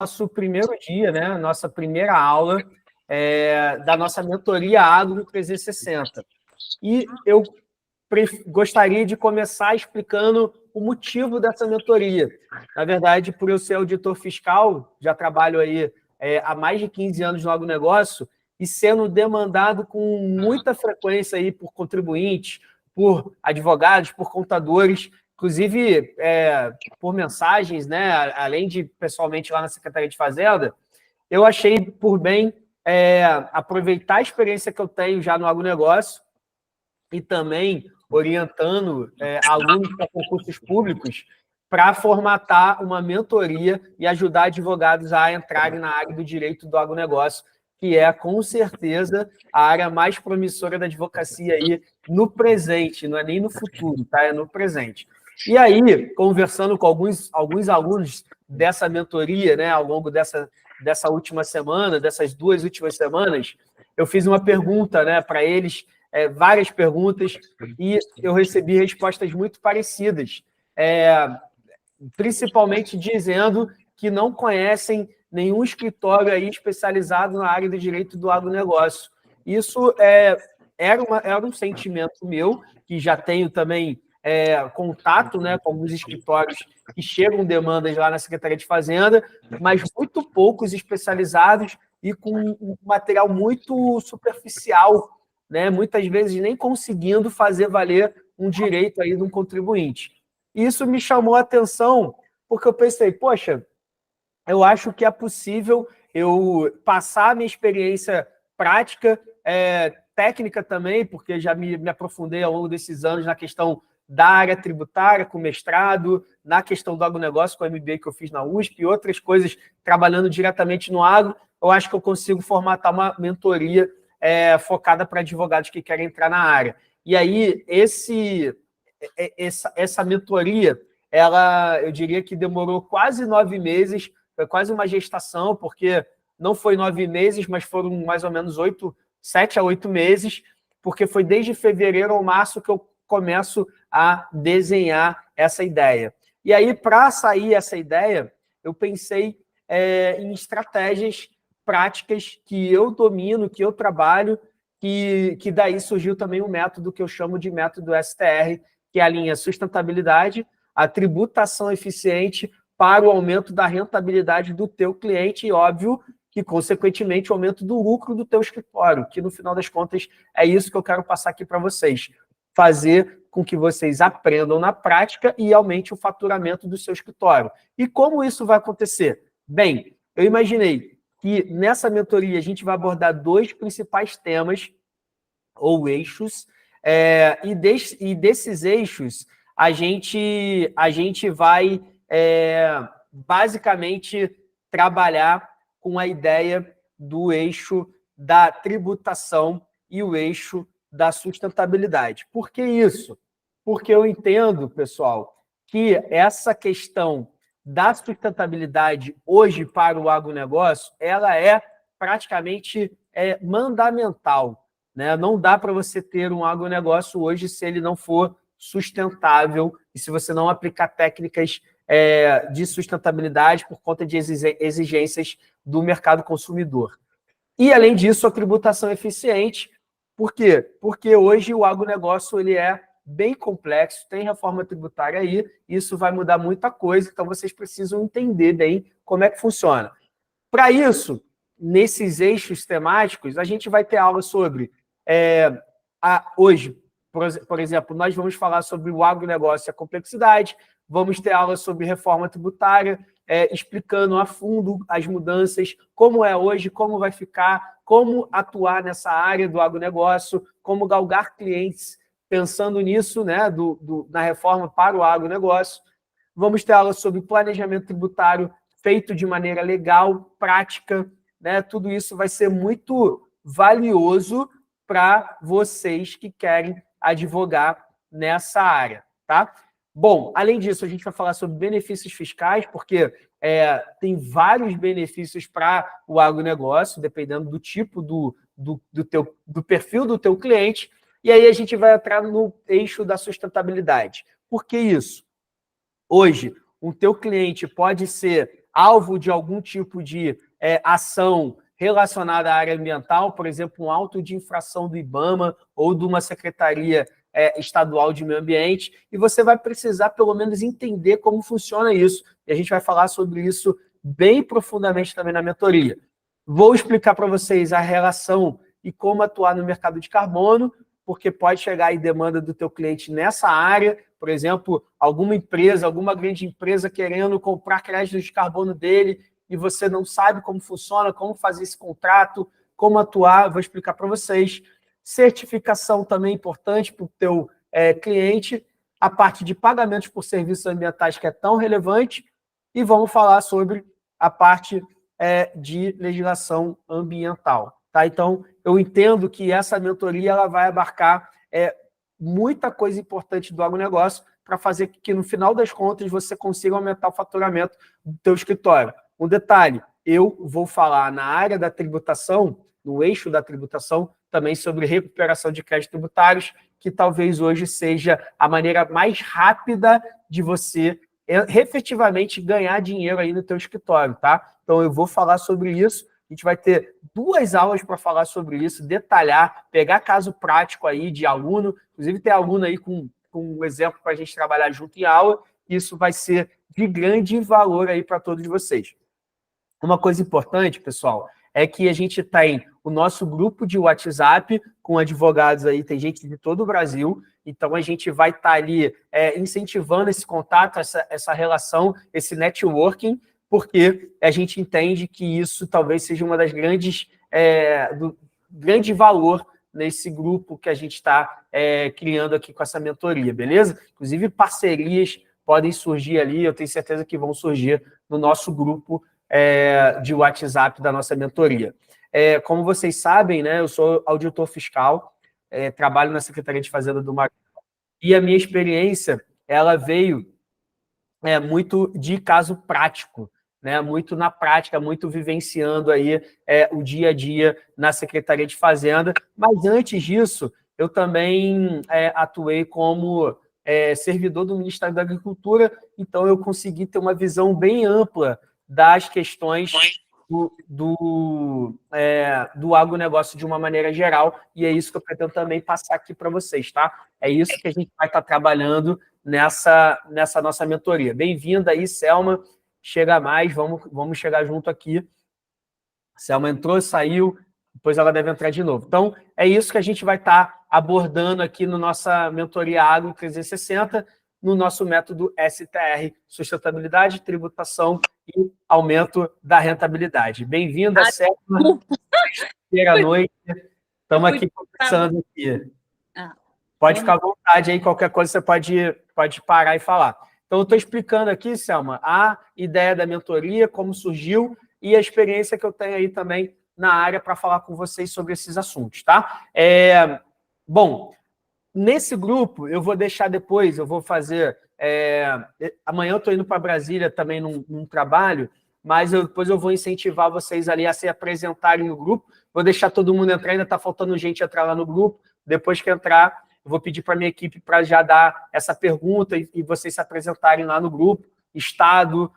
nosso primeiro dia, né? Nossa primeira aula da nossa mentoria Agro 360. E eu gostaria de começar explicando o motivo dessa mentoria. Na verdade, por eu ser auditor fiscal, já trabalho aí há mais de 15 anos no agronegócio e sendo demandado com muita frequência aí por contribuintes, por advogados, por contadores, inclusive por mensagens, né? Além de pessoalmente lá na Secretaria de Fazenda, eu achei por bem aproveitar a experiência que eu tenho já no agronegócio e também orientando alunos para concursos públicos para formatar uma mentoria e ajudar advogados a entrarem na área do direito do agronegócio, que é, com certeza, a área mais promissora da advocacia aí no presente, não é nem no futuro, tá? É no presente. E aí, conversando com alguns alunos dessa mentoria, né, ao longo dessa última semana, dessas 2 últimas semanas, eu fiz uma pergunta, né, para eles, várias perguntas, e eu recebi respostas muito parecidas, principalmente dizendo que não conhecem nenhum escritório aí especializado na área do direito do agronegócio. Isso era um sentimento meu, que já tenho também contato, né, com alguns escritórios que chegam demandas lá na Secretaria de Fazenda, mas muito poucos especializados e com um material muito superficial, né, muitas vezes nem conseguindo fazer valer um direito aí de um contribuinte. Isso me chamou a atenção, porque eu pensei, poxa, eu acho que é possível eu passar a minha experiência prática, técnica também, porque já me aprofundei ao longo desses anos na questão da área tributária, com mestrado, na questão do agronegócio, com o MBA que eu fiz na USP, e outras coisas, trabalhando diretamente no agro, eu acho que eu consigo formatar uma mentoria focada para advogados que querem entrar na área. E aí, essa mentoria, eu diria que demorou quase 9 meses, foi quase uma gestação, porque não foi 9 meses, mas foram mais ou menos 7 a 8 meses, porque foi desde fevereiro ou março que eu começo a desenhar essa ideia. E aí, para sair essa ideia, eu pensei em estratégias práticas que eu domino, que eu trabalho, que daí surgiu também um método que eu chamo de método STR, que alinha sustentabilidade, a tributação eficiente para o aumento da rentabilidade do teu cliente e, óbvio, que, consequentemente, o aumento do lucro do teu escritório, que, no final das contas, é isso que eu quero passar aqui para vocês. Fazer com que vocês aprendam na prática e aumente o faturamento do seu escritório. E como isso vai acontecer? Bem, eu imaginei que nessa mentoria a gente vai abordar 2 principais temas ou eixos, e desses eixos a gente vai basicamente trabalhar com a ideia do eixo da tributação e o eixo da sustentabilidade. Por que isso? Porque eu entendo, pessoal, que essa questão da sustentabilidade hoje para o agronegócio, ela é praticamente mandamental, né? Não dá para você ter um agronegócio hoje se ele não for sustentável e se você não aplicar técnicas de sustentabilidade por conta de exigências do mercado consumidor. E, além disso, a tributação eficiente. Por quê? Porque hoje o agronegócio ele é bem complexo, tem reforma tributária aí, isso vai mudar muita coisa, então vocês precisam entender bem como é que funciona. Para isso, nesses eixos temáticos, a gente vai ter aula sobre, hoje, por exemplo, nós vamos falar sobre o agronegócio e a complexidade, vamos ter aula sobre reforma tributária, explicando a fundo as mudanças, como é hoje, como vai ficar, como atuar nessa área do agronegócio, como galgar clientes pensando nisso, né, na reforma para o agronegócio. Vamos ter aula sobre planejamento tributário feito de maneira legal, prática, né? Tudo isso vai ser muito valioso para vocês que querem advogar nessa área, tá? Bom, além disso, a gente vai falar sobre benefícios fiscais, porque tem vários benefícios para o agronegócio, dependendo do tipo do perfil do teu cliente, e aí a gente vai entrar no eixo da sustentabilidade. Por que isso? Hoje, o teu cliente pode ser alvo de algum tipo de ação relacionada à área ambiental, por exemplo, um auto de infração do IBAMA ou de uma secretaria estadual de meio ambiente, e você vai precisar, pelo menos, entender como funciona isso. E a gente vai falar sobre isso bem profundamente também na mentoria. Vou explicar para vocês a relação e como atuar no mercado de carbono, porque pode chegar aí demanda do teu cliente nessa área, por exemplo, alguma empresa, alguma grande empresa querendo comprar créditos de carbono dele e você não sabe como funciona, como fazer esse contrato, como atuar, vou explicar para vocês. Certificação também é importante para o teu cliente, a parte de pagamentos por serviços ambientais que é tão relevante, e vamos falar sobre a parte de legislação ambiental. Tá? Então, eu entendo que essa mentoria ela vai abarcar muita coisa importante do agronegócio para fazer que, no final das contas, você consiga aumentar o faturamento do teu escritório. Um detalhe, eu vou falar na área da tributação, no eixo da tributação, também sobre recuperação de créditos tributários, que talvez hoje seja a maneira mais rápida de você efetivamente ganhar dinheiro aí no teu escritório, tá? Então, eu vou falar sobre isso. A gente vai ter 2 aulas para falar sobre isso, detalhar, pegar caso prático aí de aluno, inclusive tem aluno aí com um exemplo para a gente trabalhar junto em aula, isso vai ser de grande valor aí para todos vocês. Uma coisa importante, pessoal, é que a gente tem o nosso grupo de WhatsApp com advogados aí, tem gente de todo o Brasil, então a gente vai estar ali incentivando esse contato, essa relação, esse networking, porque a gente entende que isso talvez seja uma das grandes, do grande valor nesse grupo que a gente está criando aqui com essa mentoria, beleza? Inclusive parcerias podem surgir ali, eu tenho certeza que vão surgir no nosso grupo de WhatsApp da nossa mentoria. Como vocês sabem, né, eu sou auditor fiscal, trabalho na Secretaria de Fazenda do Maranhão, e a minha experiência ela veio muito de caso prático, né, muito na prática, muito vivenciando aí o dia a dia na Secretaria de Fazenda, mas antes disso, eu também atuei como servidor do Ministério da Agricultura, então eu consegui ter uma visão bem ampla das questões do agronegócio de uma maneira geral, e é isso que eu pretendo também passar aqui para vocês, tá? É isso que a gente vai estar trabalhando nessa nossa mentoria. Bem-vinda aí, Selma, chega mais, vamos chegar junto aqui. Selma entrou, saiu, depois ela deve entrar de novo. Então, é isso que a gente vai estar abordando aqui no nossa mentoria Agro 360, no nosso método STR, sustentabilidade, tributação e aumento da rentabilidade. Bem-vinda, Selma. Boa noite. Estamos aqui conversando aqui. Pode ficar à vontade aí, qualquer coisa você pode parar e falar. Então, eu estou explicando aqui, Selma, a ideia da mentoria, como surgiu e a experiência que eu tenho aí também na área para falar com vocês sobre esses assuntos, tá? Bom, nesse grupo, eu vou deixar depois, eu vou fazer... amanhã eu estou indo para Brasília também num trabalho, mas depois eu vou incentivar vocês ali a se apresentarem no grupo. Vou deixar todo mundo entrar, ainda está faltando gente entrar lá no grupo. Depois que entrar, eu vou pedir para a minha equipe para já dar essa pergunta e vocês se apresentarem lá no grupo, estado,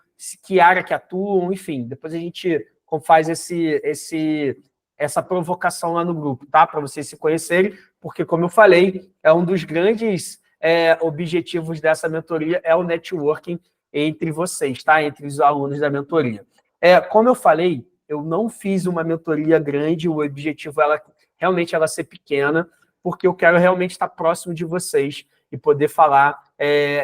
que área que atuam, enfim. Depois a gente faz essa provocação lá no grupo, tá? Para vocês se conhecerem, porque, como eu falei, é um dos grandes objetivos dessa mentoria, é o networking entre vocês, tá? Entre os alunos da mentoria. Como eu falei, eu não fiz uma mentoria grande, o objetivo realmente ela ser pequena, porque eu quero realmente estar próximo de vocês e poder falar,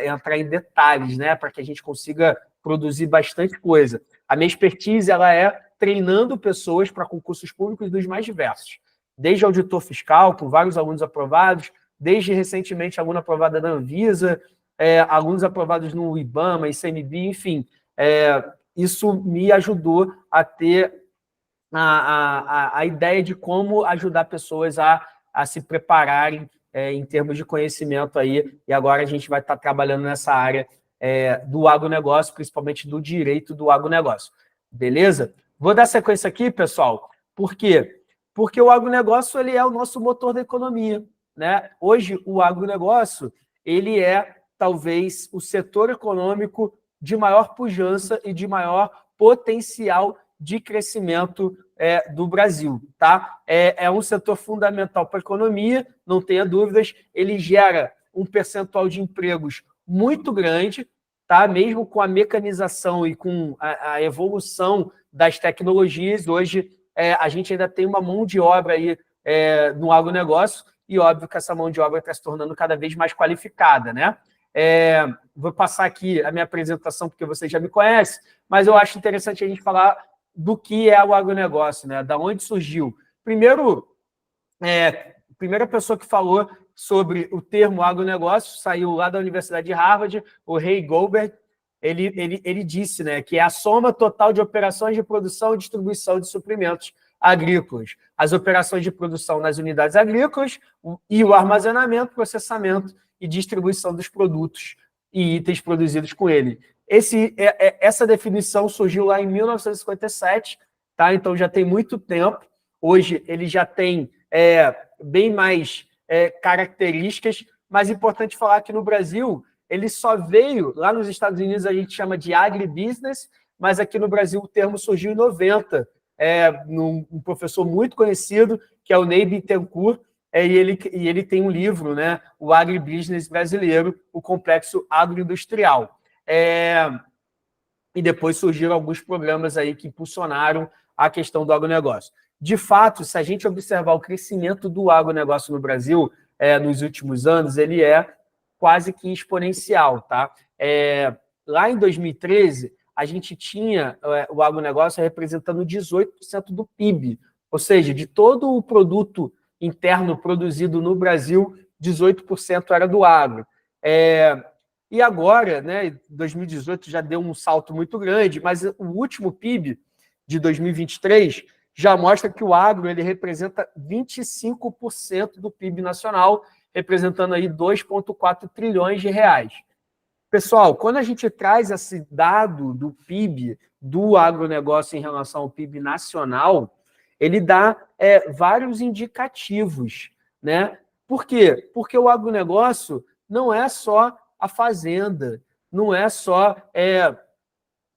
entrar em detalhes, né? Para que a gente consiga produzir bastante coisa. A minha expertise ela é treinando pessoas para concursos públicos dos mais diversos. Desde auditor fiscal, com vários alunos aprovados, desde recentemente aluno aprovado da Anvisa, alunos aprovados no IBAMA, ICMBio, enfim. Isso me ajudou a ter a ideia de como ajudar pessoas a se prepararem em termos de conhecimento aí, e agora a gente vai estar trabalhando nessa área do agronegócio, principalmente do direito do agronegócio. Beleza? Vou dar sequência aqui, pessoal. Por quê? Porque o agronegócio ele é o nosso motor da economia, né? Hoje, o agronegócio ele é, talvez, o setor econômico de maior pujança e de maior potencial de crescimento do Brasil. Tá? É um setor fundamental para a economia, não tenha dúvidas, ele gera um percentual de empregos muito grande, tá? Mesmo com a mecanização e com a evolução das tecnologias, hoje a gente ainda tem uma mão de obra aí no agronegócio, e óbvio que essa mão de obra está se tornando cada vez mais qualificada, né? Vou passar aqui a minha apresentação, porque você já me conhece, mas eu acho interessante a gente falar do que é o agronegócio, né? Da onde surgiu. Primeiro, primeira pessoa que falou sobre o termo agronegócio saiu lá da Universidade de Harvard, o Ray Goldberg. Ele disse, né, que é a soma total de operações de produção e distribuição de suprimentos agrícolas, as operações de produção nas unidades agrícolas e o armazenamento, processamento e distribuição dos produtos e itens produzidos com ele. Essa definição surgiu lá em 1957, tá? Então já tem muito tempo. Hoje ele já tem bem mais características, mas é importante falar que no Brasil ele só veio, lá nos Estados Unidos a gente chama de agribusiness, mas aqui no Brasil o termo surgiu em 90, um professor muito conhecido, que é o Ney Bittencourt, e ele tem um livro, né, o Agribusiness Brasileiro, o Complexo Agroindustrial. E depois surgiram alguns programas aí que impulsionaram a questão do agronegócio. De fato, se a gente observar o crescimento do agronegócio no Brasil nos últimos anos, ele é quase que exponencial. Tá? Lá em 2013, a gente tinha o agronegócio representando 18% do PIB, ou seja, de todo o produto interno produzido no Brasil, 18% era do agro. E agora, né, 2018 já deu um salto muito grande, mas o último PIB de 2023 já mostra que o agro ele representa 25% do PIB nacional, representando aí 2,4 trilhões de reais. Pessoal, quando a gente traz esse dado do PIB do agronegócio em relação ao PIB nacional, ele dá vários indicativos, né? Por quê? Porque o agronegócio não é só a fazenda, não é só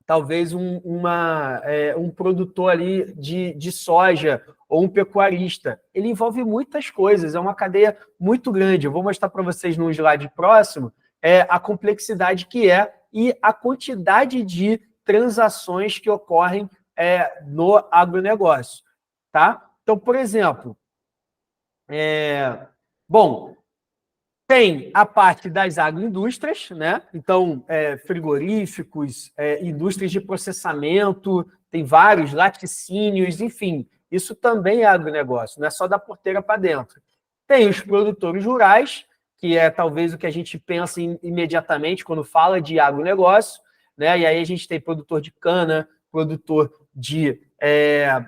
talvez um produtor ali de soja ou um pecuarista. Ele envolve muitas coisas, é uma cadeia muito grande. Eu vou mostrar para vocês no slide próximo a complexidade que é e a quantidade de transações que ocorrem no agronegócio. Tá? Então, por exemplo, tem a parte das agroindústrias, né? Então, frigoríficos, indústrias de processamento, tem vários, laticínios, enfim, isso também é agronegócio, não é só da porteira para dentro. Tem os produtores rurais, que é talvez o que a gente pensa imediatamente quando fala de agronegócio, né? E aí a gente tem produtor de cana, produtor de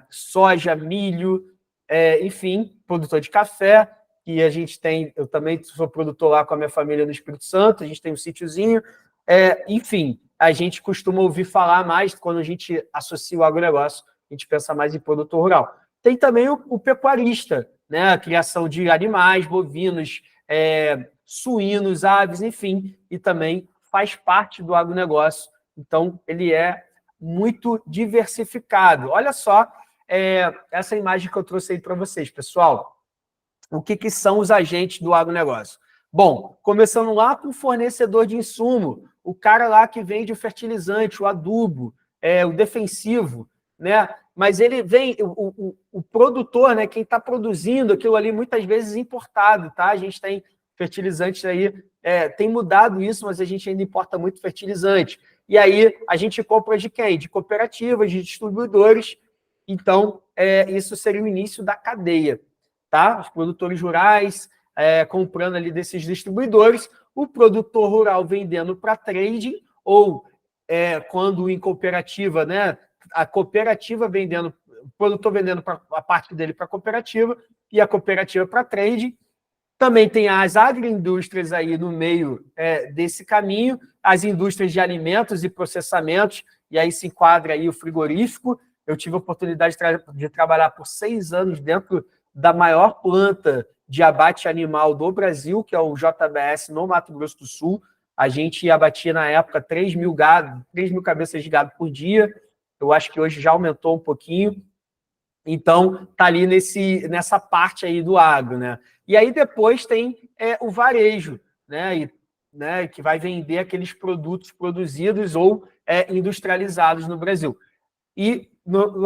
soja, milho, enfim, produtor de café, que a gente tem, eu também sou produtor lá com a minha família no Espírito Santo, a gente tem um sítiozinho, enfim, a gente costuma ouvir falar mais, quando a gente associa o agronegócio, a gente pensa mais em produtor rural. Tem também o pecuarista, né? A criação de animais, bovinos, suínos, aves, enfim, e também faz parte do agronegócio. Então, ele é muito diversificado. Olha só essa imagem que eu trouxe aí para vocês, pessoal. O que são os agentes do agronegócio? Bom, começando lá com o fornecedor de insumo, o cara lá que vende o fertilizante, o adubo, o defensivo, né? Mas ele vem, o produtor, né? Quem está produzindo aquilo ali, muitas vezes importado, tá? A gente tem fertilizantes aí, tem mudado isso, mas a gente ainda importa muito fertilizante. E aí a gente compra de quem? De cooperativas, de distribuidores. Então, isso seria o início da cadeia. Tá? Os produtores rurais comprando ali desses distribuidores, o produtor rural vendendo para trading, ou quando em cooperativa, né? A cooperativa vendendo, o produtor vendendo a parte dele para a cooperativa e a cooperativa para trading. Também tem as agroindústrias aí no meio desse caminho, as indústrias de alimentos e processamentos, e aí se enquadra aí o frigorífico. Eu tive a oportunidade de trabalhar por 6 anos dentro da maior planta de abate animal do Brasil, que é o JBS, no Mato Grosso do Sul. A gente abatia, na época, 3 mil cabeças de gado por dia. eu acho que hoje já aumentou um pouquinho. Então, está ali nessa parte aí do agro, né? E aí depois tem o varejo, né? Que vai vender aqueles produtos produzidos ou industrializados no Brasil. E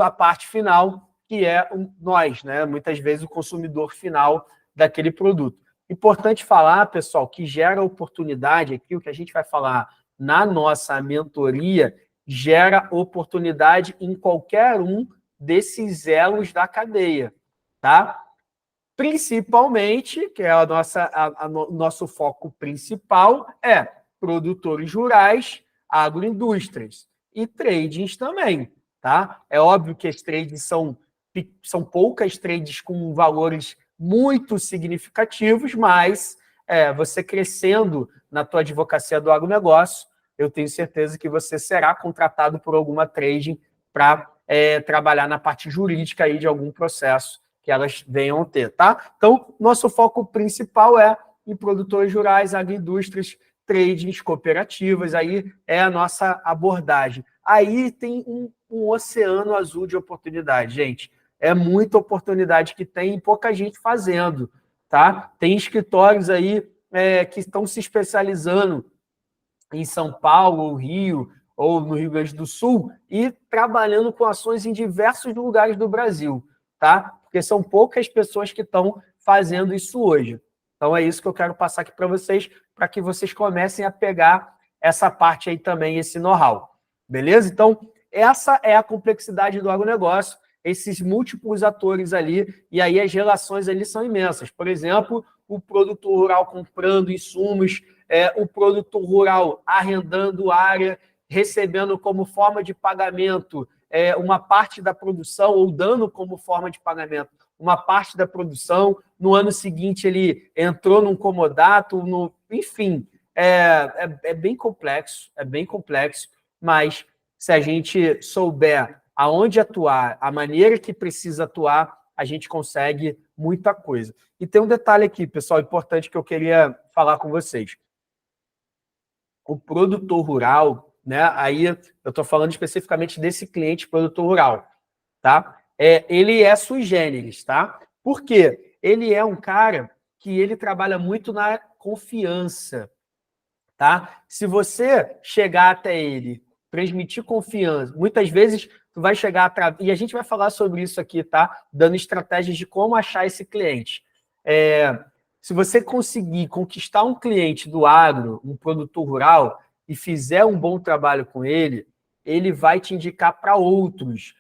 a parte final, que é nós, né? Muitas vezes o consumidor final daquele produto. Importante falar, pessoal, que gera oportunidade aqui, o que a gente vai falar na nossa mentoria, gera oportunidade em qualquer um desses elos da cadeia, tá? Principalmente, que é o nosso foco principal, é produtores rurais, agroindústrias e tradings também, tá? É óbvio que as trades são poucas trades com valores muito significativos, mas você crescendo na tua advocacia do agronegócio, eu tenho certeza que você será contratado por alguma trading para trabalhar na parte jurídica aí de algum processo que elas venham a ter, tá? Então, nosso foco principal é em produtores rurais, agroindústrias, tradings, cooperativas, aí é a nossa abordagem. Aí tem um oceano azul de oportunidade, gente. É muita oportunidade que tem e pouca gente fazendo, tá? Tem escritórios aí que estão se especializando em São Paulo, ou Rio, ou no Rio Grande do Sul, e trabalhando com ações em diversos lugares do Brasil, tá? Porque são poucas pessoas que estão fazendo isso hoje. Então, é isso que eu quero passar aqui para que vocês comecem a pegar essa parte aí também, esse know-how. Beleza? Então, essa é a complexidade do agronegócio, esses múltiplos atores ali, e aí as relações ali são imensas. Por exemplo, o produtor rural comprando insumos, o produtor rural arrendando área, recebendo como forma de pagamento uma parte da produção, ou dando como forma de pagamento uma parte da produção. No ano seguinte, ele entrou num comodato, enfim, é bem complexo, mas se a gente souber aonde atuar, a maneira que precisa atuar, a gente consegue muita coisa. E tem um detalhe aqui, pessoal, importante que eu queria falar com vocês. O produtor rural, né? Aí eu estou falando especificamente desse cliente produtor rural, tá? Ele é sui generis, tá? Por quê? Ele é um cara que ele trabalha muito na confiança, tá? Se você chegar até ele, transmitir confiança, muitas vezes tu vai chegar e a gente vai falar sobre isso aqui, tá? Dando estratégias de como achar esse cliente. Se você conseguir conquistar um cliente do agro, um produtor rural, e fizer um bom trabalho com ele, ele vai te indicar para outros.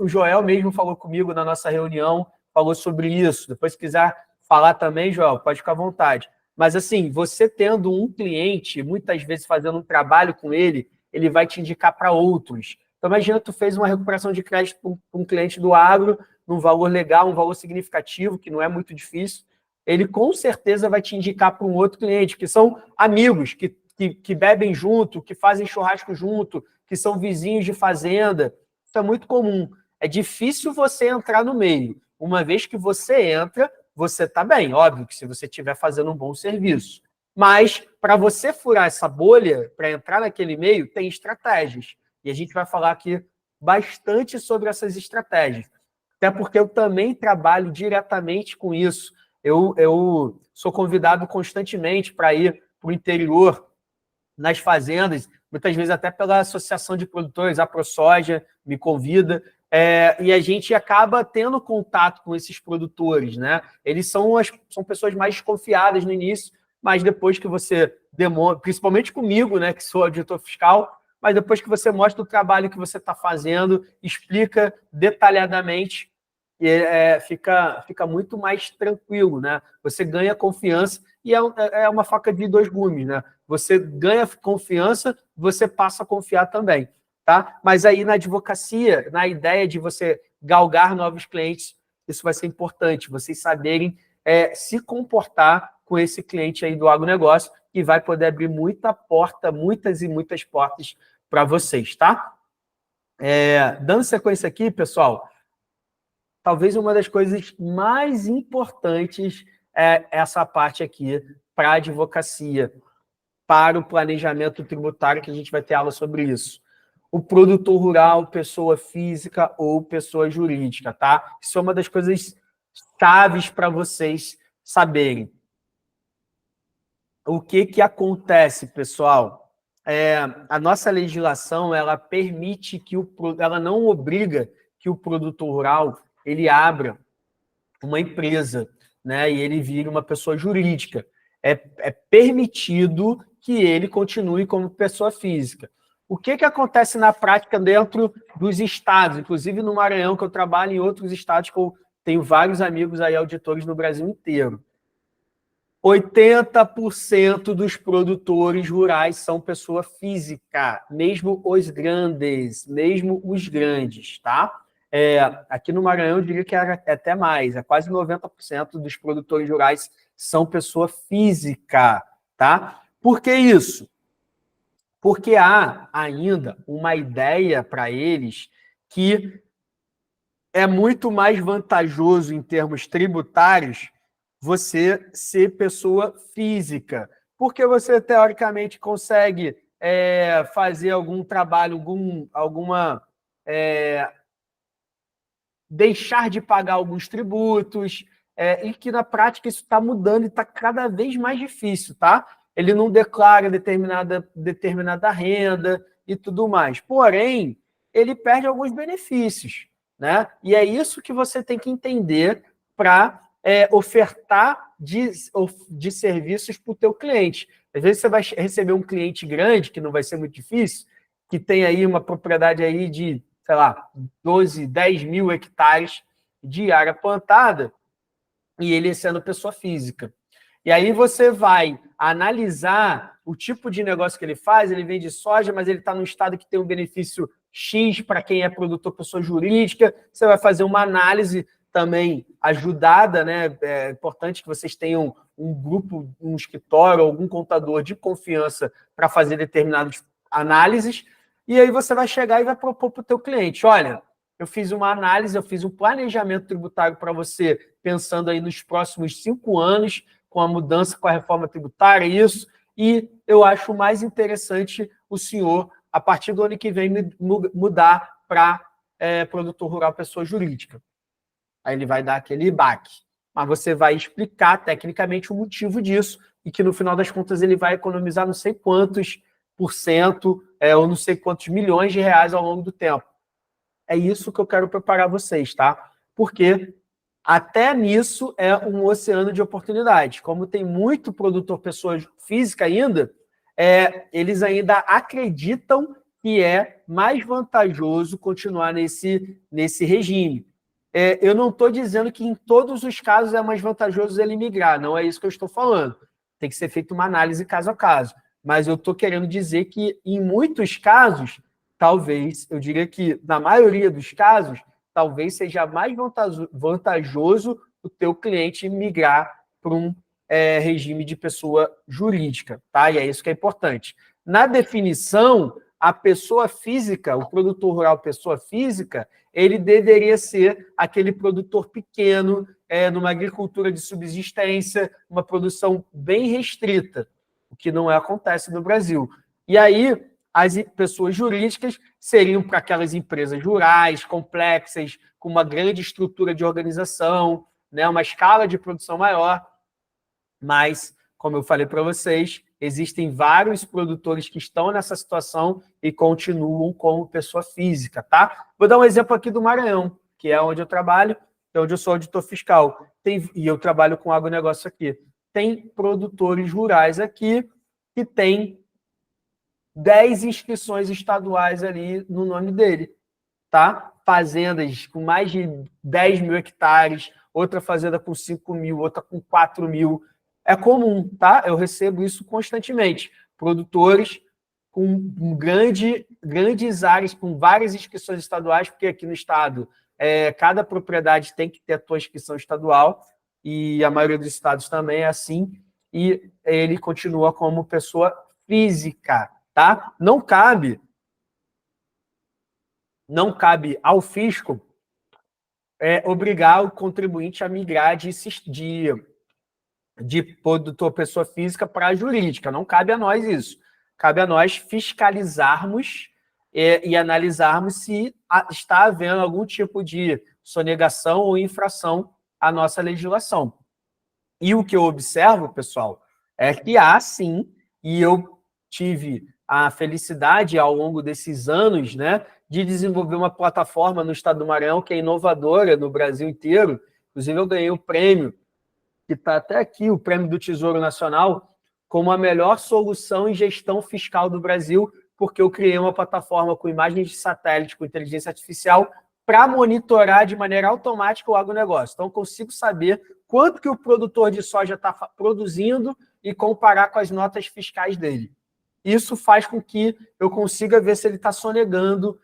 O Joel mesmo falou comigo na nossa reunião, falou sobre isso. Depois, se quiser falar também, Joel, pode ficar à vontade. Mas, assim, você tendo um cliente, muitas vezes fazendo um trabalho com ele, ele vai te indicar para outros. Então, imagina, tu fez uma recuperação de crédito para um cliente do agro, num valor legal, um valor significativo, que não é muito difícil. Ele, com certeza, vai te indicar para um outro cliente, que são amigos, que bebem junto, que fazem churrasco junto, que são vizinhos de fazenda. Isso é muito comum. É difícil você entrar no meio. Uma vez que você entra, você está bem. Óbvio que se você estiver fazendo um bom serviço. Mas, para você furar essa bolha, para entrar naquele meio, tem estratégias. E a gente vai falar aqui bastante sobre essas estratégias. Até porque eu também trabalho diretamente com isso. Eu sou convidado constantemente para ir para o interior, nas fazendas, muitas vezes até pela Associação de Produtores, a ProSoja me convida, e a gente acaba tendo contato com esses produtores, né? Eles são pessoas mais desconfiadas no início, mas depois que você demonstra, principalmente comigo, né, que sou auditor fiscal, mas depois que você mostra o trabalho que você está fazendo, explica detalhadamente, fica muito mais tranquilo, né? Você ganha confiança e é uma faca de dois gumes, né? Você ganha confiança, você passa a confiar também, tá? Mas aí na advocacia, na ideia de você galgar novos clientes, isso vai ser importante, vocês saberem se comportar com esse cliente aí do agronegócio, que vai poder abrir muitas e muitas portas para vocês, tá? Dando sequência aqui, pessoal, talvez uma das coisas mais importantes é essa parte aqui para a advocacia, para o planejamento tributário, que a gente vai ter aula sobre isso. o produtor rural, pessoa física ou pessoa jurídica, tá? Isso é uma das coisas chaves para vocês saberem. O que acontece, pessoal? A nossa legislação, ela permite que ela não obriga que o produtor rural ele abra uma empresa, né? E ele vire uma pessoa jurídica. É permitido que ele continue como pessoa física. O que acontece na prática dentro dos estados, inclusive no Maranhão, que eu trabalho, em outros estados, que eu tenho vários amigos aí, auditores no Brasil inteiro. 80% dos produtores rurais são pessoa física, mesmo os grandes, tá? Aqui no Maranhão, eu diria que é até mais, quase 90% dos produtores rurais são pessoa física, tá? Por que isso? Porque há ainda uma ideia para eles que é muito mais vantajoso em termos tributários você ser pessoa física, porque você, teoricamente, consegue fazer algum trabalho, deixar de pagar alguns tributos, e que, na prática, isso está mudando e está cada vez mais difícil, tá? Ele não declara determinada renda e tudo mais. Porém, ele perde alguns benefícios, né? E é isso que você tem que entender para ofertar de serviços para o teu cliente. Às vezes você vai receber um cliente grande, que não vai ser muito difícil, que tem aí uma propriedade aí de, sei lá, 12, 10 mil hectares de área plantada, e ele sendo pessoa física. E aí você vai analisar o tipo de negócio que ele faz, ele vende soja, mas ele está num estado que tem um benefício X para quem é produtor pessoa jurídica, você vai fazer uma análise também ajudada, né? É importante que vocês tenham um grupo, um escritório, algum contador de confiança para fazer determinadas análises, e aí você vai chegar e vai propor para o teu cliente, olha, eu fiz uma análise, eu fiz um planejamento tributário para você, pensando aí nos próximos 5 anos, com a mudança, com a reforma tributária, isso, e eu acho mais interessante o senhor, a partir do ano que vem, mudar para produtor rural pessoa jurídica. Aí ele vai dar aquele baque. Mas você vai explicar tecnicamente o motivo disso e que, no final das contas, ele vai economizar não sei quantos por cento ou não sei quantos milhões de reais ao longo do tempo. É isso que eu quero preparar vocês, tá? Porque até nisso é um oceano de oportunidades. Como tem muito produtor pessoa física ainda, eles ainda acreditam que é mais vantajoso continuar nesse regime. Eu não estou dizendo que em todos os casos é mais vantajoso ele migrar, não é isso que eu estou falando. Tem que ser feita uma análise caso a caso. Mas eu estou querendo dizer que, em muitos casos, talvez, eu diria que, na maioria dos casos, talvez seja mais vantajoso o teu cliente migrar para um regime de pessoa jurídica, tá? E é isso que é importante. Na definição, a pessoa física, o produtor rural pessoa física, ele deveria ser aquele produtor pequeno, numa agricultura de subsistência, uma produção bem restrita, o que não acontece no Brasil. E aí, as pessoas jurídicas seriam para aquelas empresas rurais, complexas, com uma grande estrutura de organização, né, uma escala de produção maior, mas, como eu falei para vocês, existem vários produtores que estão nessa situação e continuam como pessoa física, tá? Vou dar um exemplo aqui do Maranhão, que é onde eu trabalho, é onde eu sou auditor fiscal, e eu trabalho com agronegócio aqui. Tem produtores rurais aqui que têm 10 inscrições estaduais ali no nome dele, tá? Fazendas com mais de 10 mil hectares, outra fazenda com 5 mil, outra com 4 mil. É comum, tá? Eu recebo isso constantemente. Produtores com grandes áreas, com várias inscrições estaduais, porque aqui no estado, cada propriedade tem que ter a sua inscrição estadual, e a maioria dos estados também é assim, e ele continua como pessoa física, tá? Não cabe ao fisco obrigar o contribuinte a migrar de produtor pessoa física para a jurídica. Não cabe a nós isso. Cabe a nós fiscalizarmos e analisarmos se está havendo algum tipo de sonegação ou infração à nossa legislação. E o que eu observo, pessoal, é que há sim, e eu tive a felicidade ao longo desses anos, né, de desenvolver uma plataforma no estado do Maranhão que é inovadora no Brasil inteiro. Inclusive, eu ganhei o prêmio, que está até aqui, o prêmio do Tesouro Nacional, como a melhor solução em gestão fiscal do Brasil, porque eu criei uma plataforma com imagens de satélite, com inteligência artificial, para monitorar de maneira automática o agronegócio. Então, eu consigo saber quanto que o produtor de soja está produzindo e comparar com as notas fiscais dele. Isso faz com que eu consiga ver se ele está sonegando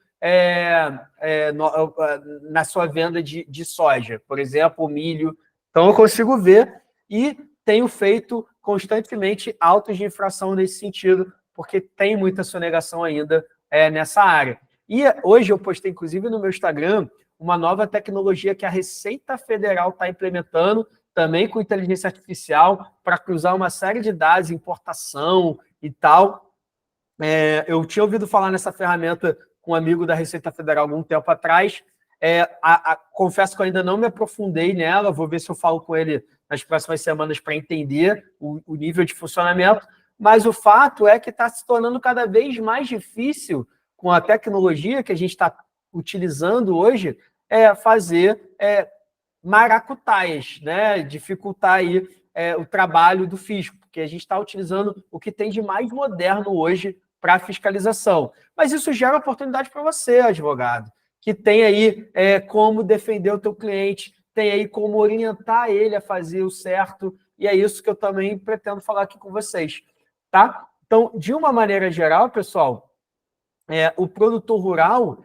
na sua venda de soja, por exemplo, milho. Então, eu consigo ver e tenho feito constantemente autos de infração nesse sentido, porque tem muita sonegação ainda nessa área. E hoje eu postei, inclusive, no meu Instagram, uma nova tecnologia que a Receita Federal está implementando, também com inteligência artificial, para cruzar uma série de dados, importação e tal. Eu tinha ouvido falar nessa ferramenta com um amigo da Receita Federal algum tempo atrás. Confesso que eu ainda não me aprofundei nela, vou ver se eu falo com ele nas próximas semanas para entender o nível de funcionamento, mas o fato é que está se tornando cada vez mais difícil, com a tecnologia que a gente está utilizando hoje, fazer maracutaias, né? Dificultar aí, o trabalho do fisco, porque a gente está utilizando o que tem de mais moderno hoje para fiscalização. Mas isso gera oportunidade para você, advogado, que tem aí como defender o teu cliente, tem aí como orientar ele a fazer o certo, e é isso que eu também pretendo falar aqui com vocês, tá? Então, de uma maneira geral, pessoal, o produtor rural,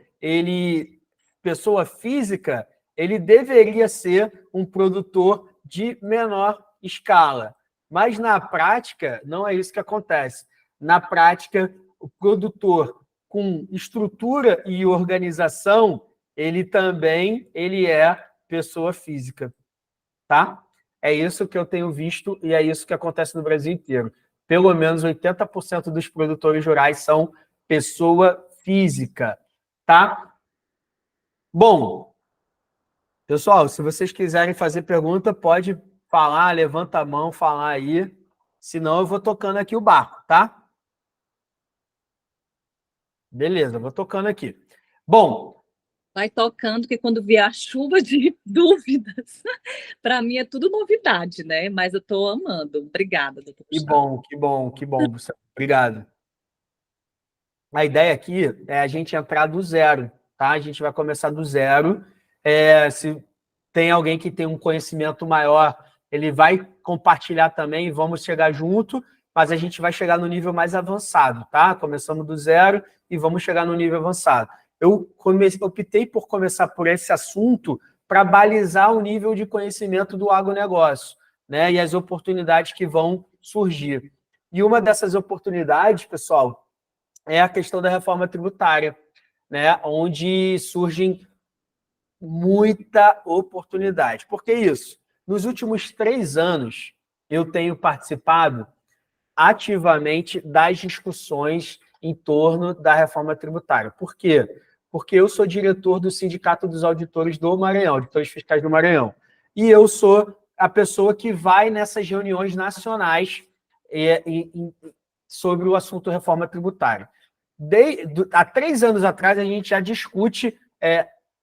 pessoa física, ele deveria ser um produtor de menor escala, mas na prática não é isso que acontece. Na prática, o produtor com estrutura e organização, ele também é pessoa física, tá? É isso que eu tenho visto e é isso que acontece no Brasil inteiro. Pelo menos 80% dos produtores rurais são pessoa física, tá? Bom, pessoal, se vocês quiserem fazer pergunta, pode falar, levanta a mão, falar aí, senão eu vou tocando aqui o barco, tá? Beleza, vou tocando aqui. Bom, vai tocando, que quando vier a chuva de dúvidas, para mim é tudo novidade, né? Mas eu estou amando. Obrigada, doutor Gustavo. que bom. Obrigado. A ideia aqui é a gente entrar do zero, tá? A gente vai começar do zero. Se tem alguém que tem um conhecimento maior, ele vai compartilhar também, vamos chegar junto, mas a gente vai chegar no nível mais avançado, tá? Começando do zero e vamos chegar no nível avançado. Eu optei por começar por esse assunto para balizar o nível de conhecimento do agronegócio, né? E as oportunidades que vão surgir. E uma dessas oportunidades, pessoal, é a questão da reforma tributária, né? Onde surgem muita oportunidade. Por que isso? Nos últimos 3 anos, eu tenho participado ativamente das discussões em torno da reforma tributária. Por quê? Porque eu sou diretor do Sindicato dos Auditores do Maranhão, auditores fiscais do Maranhão. E eu sou a pessoa que vai nessas reuniões nacionais sobre o assunto reforma tributária. Há 3 anos atrás, a gente já discute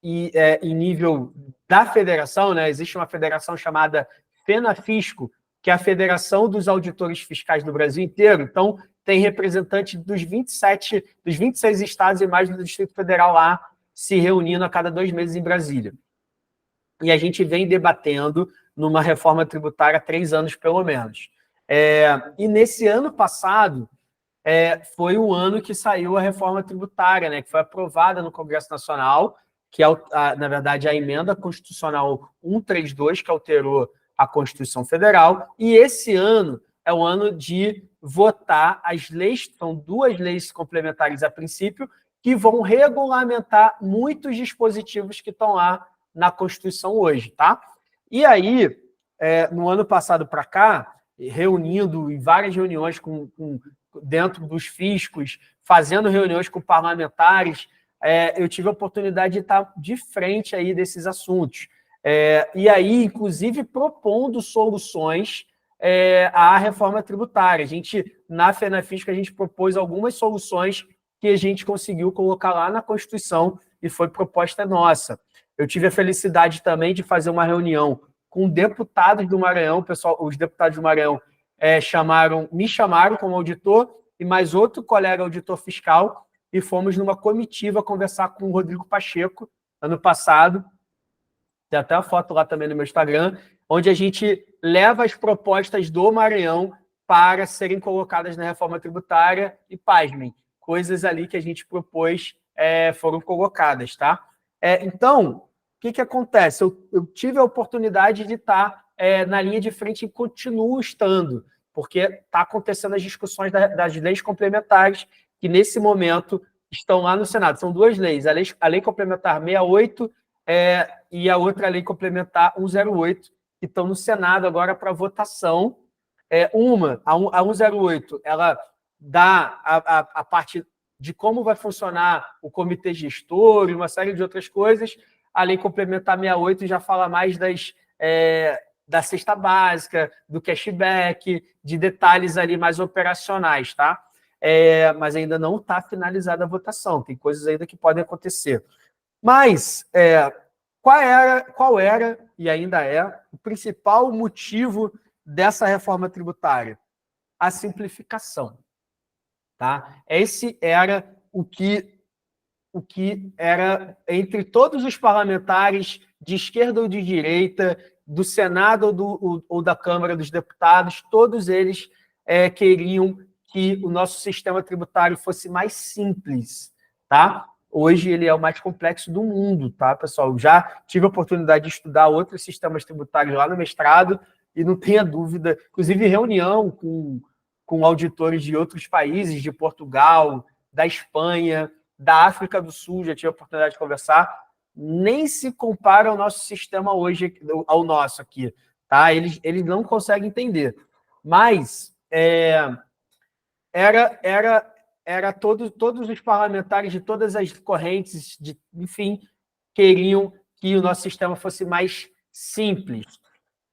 em nível da federação, né? Existe uma federação chamada FENAFisco, que é a Federação dos Auditores Fiscais do Brasil inteiro. Então, tem representante dos 26 estados e mais do Distrito Federal lá se reunindo a cada 2 meses em Brasília. E a gente vem debatendo numa reforma tributária há 3 anos, pelo menos. E nesse ano passado, foi o ano que saiu a reforma tributária, né, que foi aprovada no Congresso Nacional, que é, na verdade, a emenda constitucional 132, que alterou a Constituição Federal, e esse ano é o ano de votar as leis, são 2 leis complementares a princípio, que vão regulamentar muitos dispositivos que estão lá na Constituição hoje, tá? E aí, no ano passado para cá, reunindo em várias reuniões com dentro dos fiscos, fazendo reuniões com parlamentares, eu tive a oportunidade de estar de frente aí desses assuntos. E aí, inclusive, propondo soluções à reforma tributária. A gente, na FENAFISC, a gente propôs algumas soluções que a gente conseguiu colocar lá na Constituição e foi proposta nossa. Eu tive a felicidade também de fazer uma reunião com deputados do Maranhão, pessoal, os deputados do Maranhão me chamaram como auditor e mais outro colega auditor fiscal e fomos numa comitiva conversar com o Rodrigo Pacheco, ano passado, tem até a foto lá também no meu Instagram, onde a gente leva as propostas do Maranhão para serem colocadas na reforma tributária e, pasmem, coisas ali que a gente propôs foram colocadas, tá? Então, o que acontece? Eu tive a oportunidade de estar na linha de frente e continuo estando, porque está acontecendo as discussões das leis complementares, que nesse momento estão lá no Senado. São duas leis, a lei complementar 68 e a outra lei complementar 108, que estão no Senado agora para votação. A 108, ela dá a parte de como vai funcionar o comitê gestor e uma série de outras coisas. A lei complementar 68 já fala mais da cesta básica, do cashback, de detalhes ali mais operacionais, tá? Mas ainda não está finalizada a votação, tem coisas ainda que podem acontecer. Mas qual era, e ainda é, o principal motivo dessa reforma tributária? A simplificação. Tá? Esse era o que era entre todos os parlamentares, de esquerda ou de direita, do Senado ou da Câmara dos Deputados, todos eles queriam que o nosso sistema tributário fosse mais simples. Tá? Hoje ele é o mais complexo do mundo, tá, pessoal? Já tive a oportunidade de estudar outros sistemas tributários lá no mestrado e não tenha dúvida, inclusive reunião com auditores de outros países, de Portugal, da Espanha, da África do Sul, já tive a oportunidade de conversar, nem se compara ao nosso sistema hoje, ao nosso aqui. Tá? Eles não conseguem entender. Mas todos os parlamentares de todas as correntes, enfim, queriam que o nosso sistema fosse mais simples.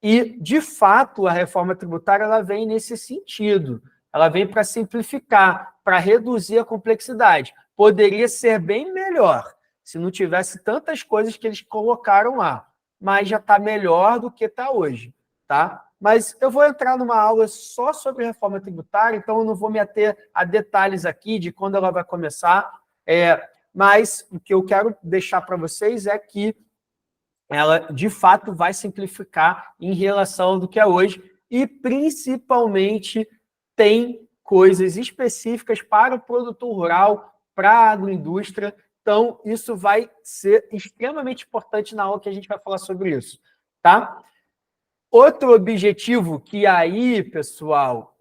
E, de fato, a reforma tributária ela vem nesse sentido. Ela vem para simplificar, para reduzir a complexidade. Poderia ser bem melhor se não tivesse tantas coisas que eles colocaram lá, mas já está melhor do que está hoje. Tá? Mas eu vou entrar numa aula só sobre reforma tributária, então eu não vou me ater a detalhes aqui de quando ela vai começar, mas o que eu quero deixar para vocês é que ela, de fato, vai simplificar em relação do que é hoje e, principalmente, tem coisas específicas para o produtor rural, para a agroindústria. Então, isso vai ser extremamente importante na aula que a gente vai falar sobre isso. Tá? Outro objetivo que aí, pessoal,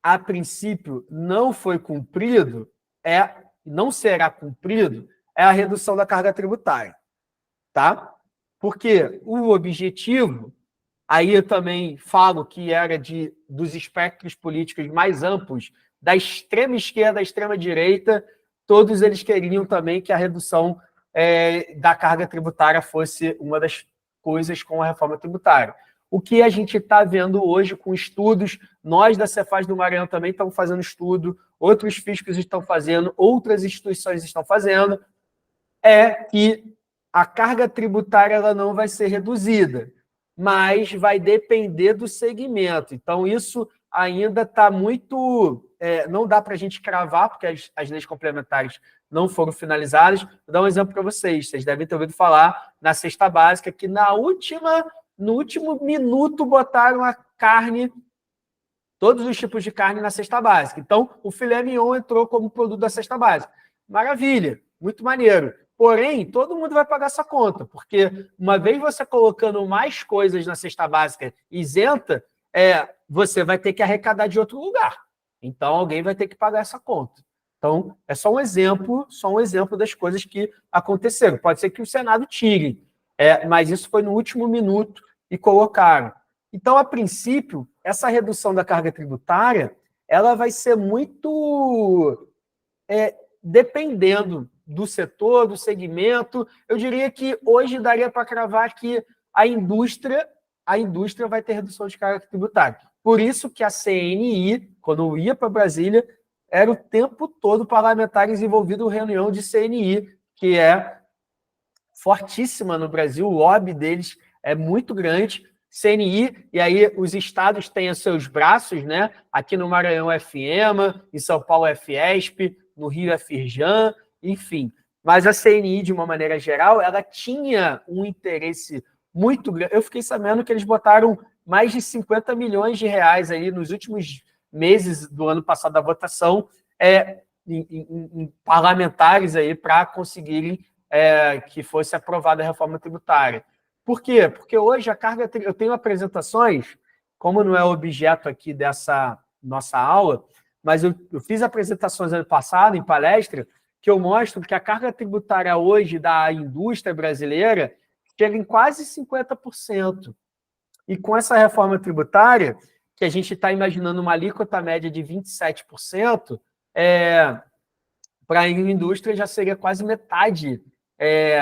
a princípio, não foi cumprido, não será cumprido, é a redução da carga tributária. Tá? Porque o objetivo, aí eu também falo que era dos espectros políticos mais amplos, da extrema esquerda, da extrema direita, todos eles queriam também que a redução da carga tributária fosse uma das coisas com a reforma tributária. O que a gente está vendo hoje com estudos, nós da Cefaz do Maranhão também estamos fazendo estudo, outros fiscos estão fazendo, outras instituições estão fazendo, é que a carga tributária ela não vai ser reduzida, mas vai depender do segmento. Então, isso ainda está muito... não dá para a gente cravar, porque as leis complementares não foram finalizadas. Vou dar um exemplo para vocês. Vocês devem ter ouvido falar na cesta básica que no último minuto botaram a carne, todos os tipos de carne na cesta básica. Então, o filé mignon entrou como produto da cesta básica. Maravilha, muito maneiro. Porém, todo mundo vai pagar essa conta, porque uma vez você colocando mais coisas na cesta básica isenta, você vai ter que arrecadar de outro lugar. Então, alguém vai ter que pagar essa conta. Então, é só um exemplo das coisas que aconteceram. Pode ser que o Senado tire, mas isso foi no último minuto e colocaram. Então, a princípio, essa redução da carga tributária, ela vai ser muito dependendo do setor, do segmento. Eu diria que hoje daria para cravar que a indústria vai ter redução de carga tributária. Por isso que a CNI, quando eu ia para Brasília, era o tempo todo parlamentares envolvidos em reunião de CNI, que é fortíssima no Brasil, o lobby deles é muito grande. CNI, e aí os estados têm os seus braços, né? Aqui no Maranhão é FIEMA, em São Paulo é Fiesp, no Rio é Firjan, enfim. Mas a CNI, de uma maneira geral, ela tinha um interesse muito grande. Eu fiquei sabendo que eles botaram mais de 50 milhões de reais aí nos últimos meses do ano passado da votação em parlamentares aí para conseguirem que fosse aprovada a reforma tributária. Por quê? Porque hoje a carga... Eu tenho apresentações, como não é objeto aqui dessa nossa aula, mas eu fiz apresentações ano passado, em palestra, que eu mostro que a carga tributária hoje da indústria brasileira chega em quase 50%. E com essa reforma tributária, que a gente está imaginando uma alíquota média de 27%, para a indústria já seria quase metade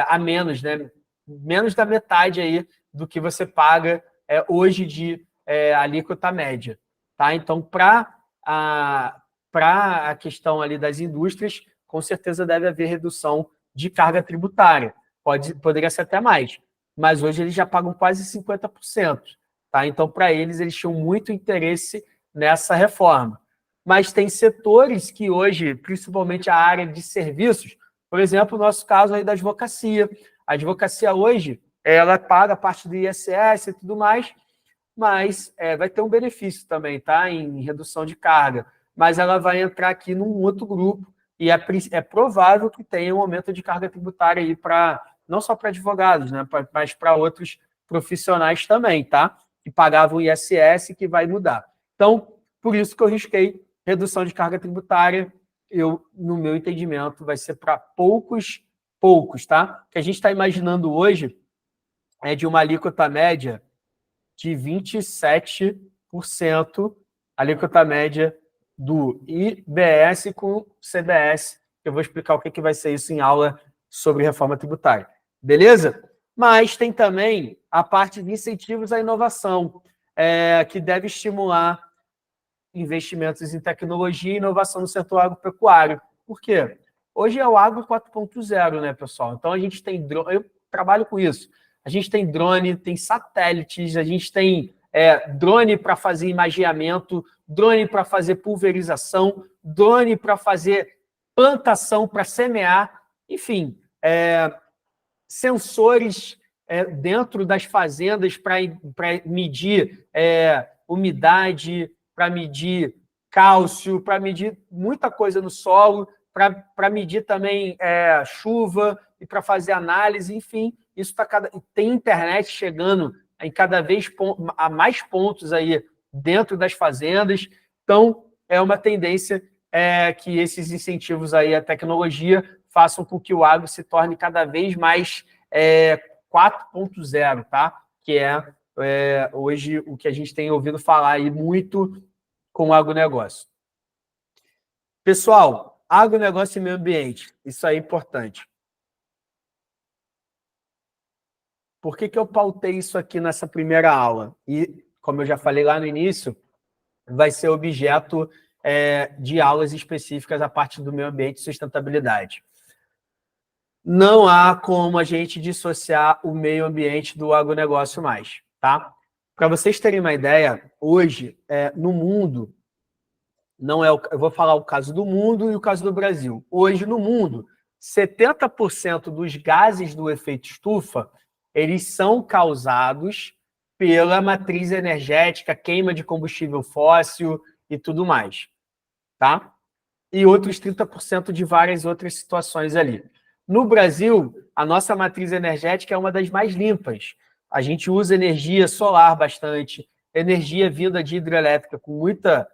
a menos, né? Menos da metade aí do que você paga hoje de alíquota média. Tá? Então, para a questão ali das indústrias, com certeza deve haver redução de carga tributária. Poderia ser até mais, mas hoje eles já pagam quase 50%. Tá? Então, para eles tinham muito interesse nessa reforma. Mas tem setores que hoje, principalmente a área de serviços, por exemplo, o nosso caso aí da advocacia. A advocacia hoje, ela paga a parte do ISS e tudo mais, mas vai ter um benefício também, tá? Em redução de carga. Mas ela vai entrar aqui num outro grupo e é provável que tenha um aumento de carga tributária aí não só para advogados, né? Mas para outros profissionais também, tá? Que pagavam ISS, que vai mudar. Então, por isso que eu risquei redução de carga tributária, no meu entendimento, vai ser para poucos, tá? O que a gente está imaginando hoje é de uma alíquota média de 27%, alíquota média do IBS com CBS. Eu vou explicar o que vai ser isso em aula sobre reforma tributária. Beleza? Mas tem também a parte de incentivos à inovação, que deve estimular investimentos em tecnologia e inovação no setor agropecuário. Por quê? Hoje é o agro 4.0, né, pessoal? Então, a gente tem drone, eu trabalho com isso. A gente tem drone, tem satélites, a gente tem drone para fazer imageamento, drone para fazer pulverização, drone para fazer plantação, para semear, enfim, sensores dentro das fazendas para medir umidade, para medir cálcio, para medir muita coisa no solo, para medir também chuva e para fazer análise, enfim, isso tem internet chegando em cada vez a mais pontos aí dentro das fazendas, então é uma tendência que esses incentivos aí à tecnologia façam com que o agro se torne cada vez mais 4.0, tá? Que hoje o que a gente tem ouvido falar aí muito com o agronegócio. Pessoal, agronegócio e meio ambiente, isso aí é importante. Por que eu pautei isso aqui nessa primeira aula? E, como eu já falei lá no início, vai ser objeto de aulas específicas a parte do meio ambiente e sustentabilidade. Não há como a gente dissociar o meio ambiente do agronegócio mais, tá? Para vocês terem uma ideia, hoje, no mundo, eu vou falar o caso do mundo e o caso do Brasil. Hoje, no mundo, 70% dos gases do efeito estufa, eles são causados pela matriz energética, queima de combustível fóssil e tudo mais, tá? E outros 30% de várias outras situações ali. No Brasil, a nossa matriz energética é uma das mais limpas. A gente usa energia solar bastante, energia vinda de hidrelétrica com muita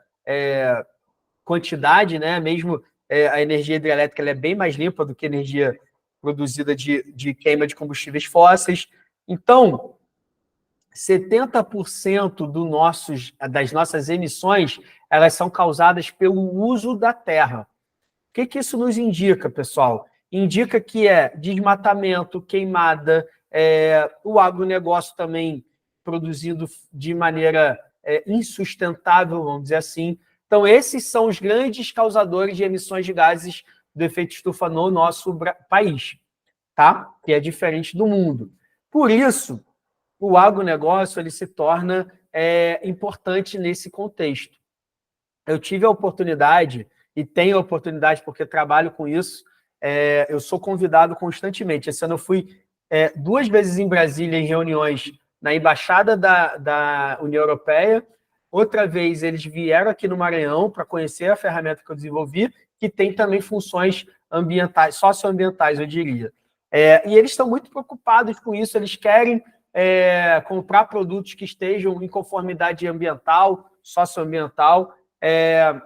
quantidade, né? Mesmo a energia hidrelétrica ela é bem mais limpa do que a energia produzida de queima de combustíveis fósseis. Então, 70% das nossas emissões, elas são causadas pelo uso da terra. O que isso nos indica, pessoal? Indica que é desmatamento, queimada, o agronegócio também produzido de maneira insustentável, vamos dizer assim. Então, esses são os grandes causadores de emissões de gases do efeito estufa no nosso país, tá? Que é diferente do mundo. Por isso, o agronegócio ele se torna importante nesse contexto. Eu tive a oportunidade, e tenho a oportunidade porque trabalho com isso, eu sou convidado constantemente. Esse ano eu fui 2 vezes em Brasília em reuniões na Embaixada da União Europeia, outra vez eles vieram aqui no Maranhão para conhecer a ferramenta que eu desenvolvi, que tem também funções ambientais, socioambientais, eu diria. E eles estão muito preocupados com isso, eles querem comprar produtos que estejam em conformidade ambiental, socioambiental.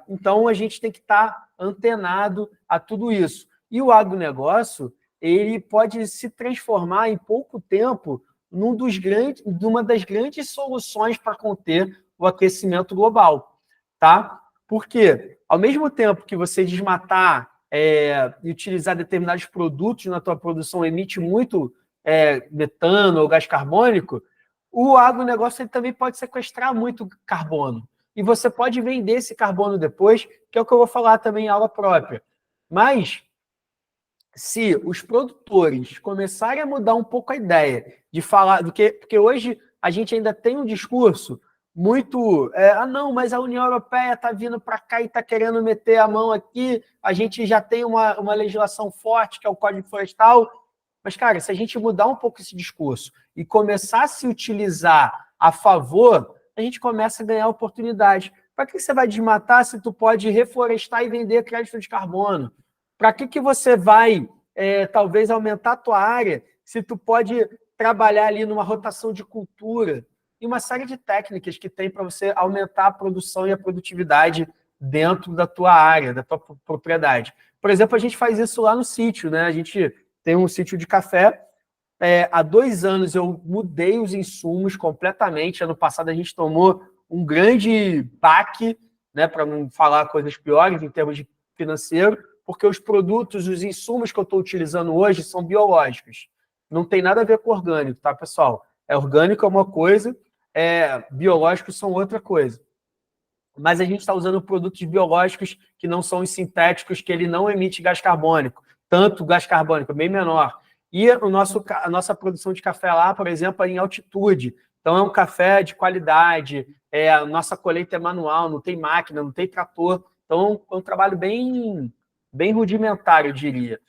Então, a gente tem que estar antenado a tudo isso. E o agronegócio, ele pode se transformar em pouco tempo numa das grandes soluções para conter o aquecimento global. Tá? Porque, ao mesmo tempo que você desmatar e utilizar determinados produtos na tua produção emite muito metano ou gás carbônico, o agronegócio ele também pode sequestrar muito carbono. E você pode vender esse carbono depois, que é o que eu vou falar também em aula própria. Mas, se os produtores começarem a mudar um pouco a ideia de falar, porque hoje a gente ainda tem um discurso muito, não, mas a União Europeia está vindo para cá e está querendo meter a mão aqui, a gente já tem uma legislação forte, que é o Código Florestal. Mas, cara, se a gente mudar um pouco esse discurso e começar a se utilizar a favor, a gente começa a ganhar oportunidade. Para que você vai desmatar se tu pode reflorestar e vender crédito de carbono? Para que você vai, talvez, aumentar a tua área se tu pode trabalhar ali numa rotação de cultura? E uma série de técnicas que tem para você aumentar a produção e a produtividade dentro da tua área, da tua propriedade. Por exemplo, a gente faz isso lá no sítio, né? A gente tem um sítio de café. Há 2 anos eu mudei os insumos completamente. Ano passado a gente tomou um grande baque, né, para não falar coisas piores em termos de financeiro, porque os produtos, os insumos que eu estou utilizando hoje são biológicos. Não tem nada a ver com orgânico, tá, pessoal? Orgânico é uma coisa, biológicos são outra coisa. Mas a gente está usando produtos biológicos que não são os sintéticos, que ele não emite gás carbônico. Tanto gás carbônico, bem menor. E a nossa produção de café lá, por exemplo, é em altitude. Então, é um café de qualidade, a nossa colheita é manual, não tem máquina, não tem trator. Então, é um trabalho bem rudimentar, eu diria.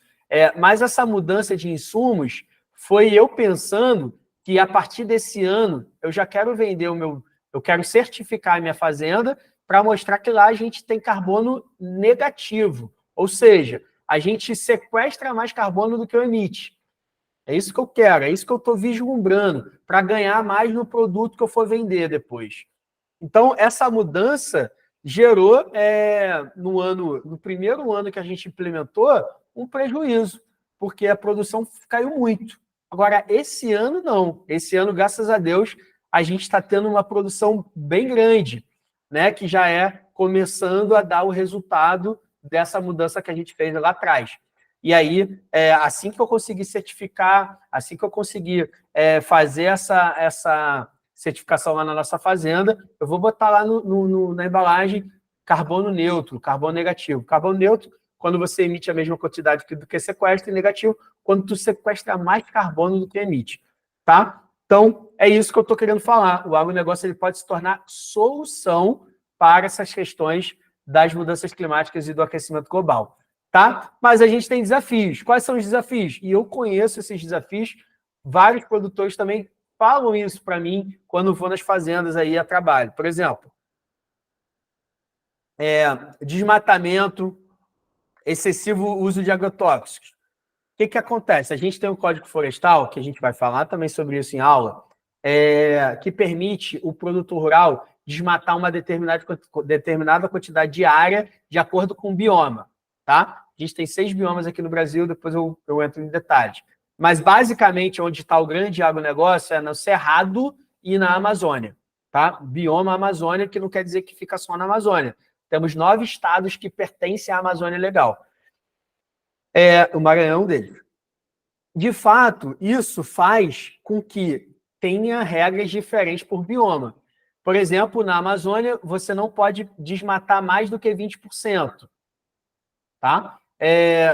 Mas essa mudança de insumos foi eu pensando que, a partir desse ano, eu já quero vender eu quero certificar a minha fazenda para mostrar que lá a gente tem carbono negativo. Ou seja, a gente sequestra mais carbono do que emite. É isso que eu quero, é isso que eu estou vislumbrando, para ganhar mais no produto que eu for vender depois. Então, essa mudança gerou, no primeiro ano que a gente implementou, um prejuízo, porque a produção caiu muito. Agora, esse ano, não. Esse ano, graças a Deus, a gente está tendo uma produção bem grande, né, que já começando a dar o resultado dessa mudança que a gente fez lá atrás. E aí, assim que eu conseguir certificar, assim que eu conseguir fazer essa certificação lá na nossa fazenda, eu vou botar lá na embalagem carbono neutro, carbono negativo. Carbono neutro, quando você emite a mesma quantidade do que sequestra, e negativo, quando tu sequestra mais carbono do que emite. Tá? Então, é isso que eu estou querendo falar. O agronegócio ele pode se tornar solução para essas questões das mudanças climáticas e do aquecimento global. Tá? Mas a gente tem desafios. Quais são os desafios? E eu conheço esses desafios. Vários produtores também falam isso para mim quando vou nas fazendas aí a trabalho. Por exemplo, desmatamento, excessivo uso de agrotóxicos. O que acontece? A gente tem um Código Florestal, que a gente vai falar também sobre isso em aula, que permite o produtor rural desmatar uma determinada quantidade de área de acordo com o bioma. Tá? A gente tem 6 biomas aqui no Brasil, depois eu entro em detalhes. Mas, basicamente, onde está o grande agronegócio é no Cerrado e na Amazônia, tá? Bioma Amazônia, que não quer dizer que fica só na Amazônia. Temos 9 estados que pertencem à Amazônia Legal. O Maranhão deles. De fato, isso faz com que tenha regras diferentes por bioma. Por exemplo, na Amazônia, você não pode desmatar mais do que 20%. Tá?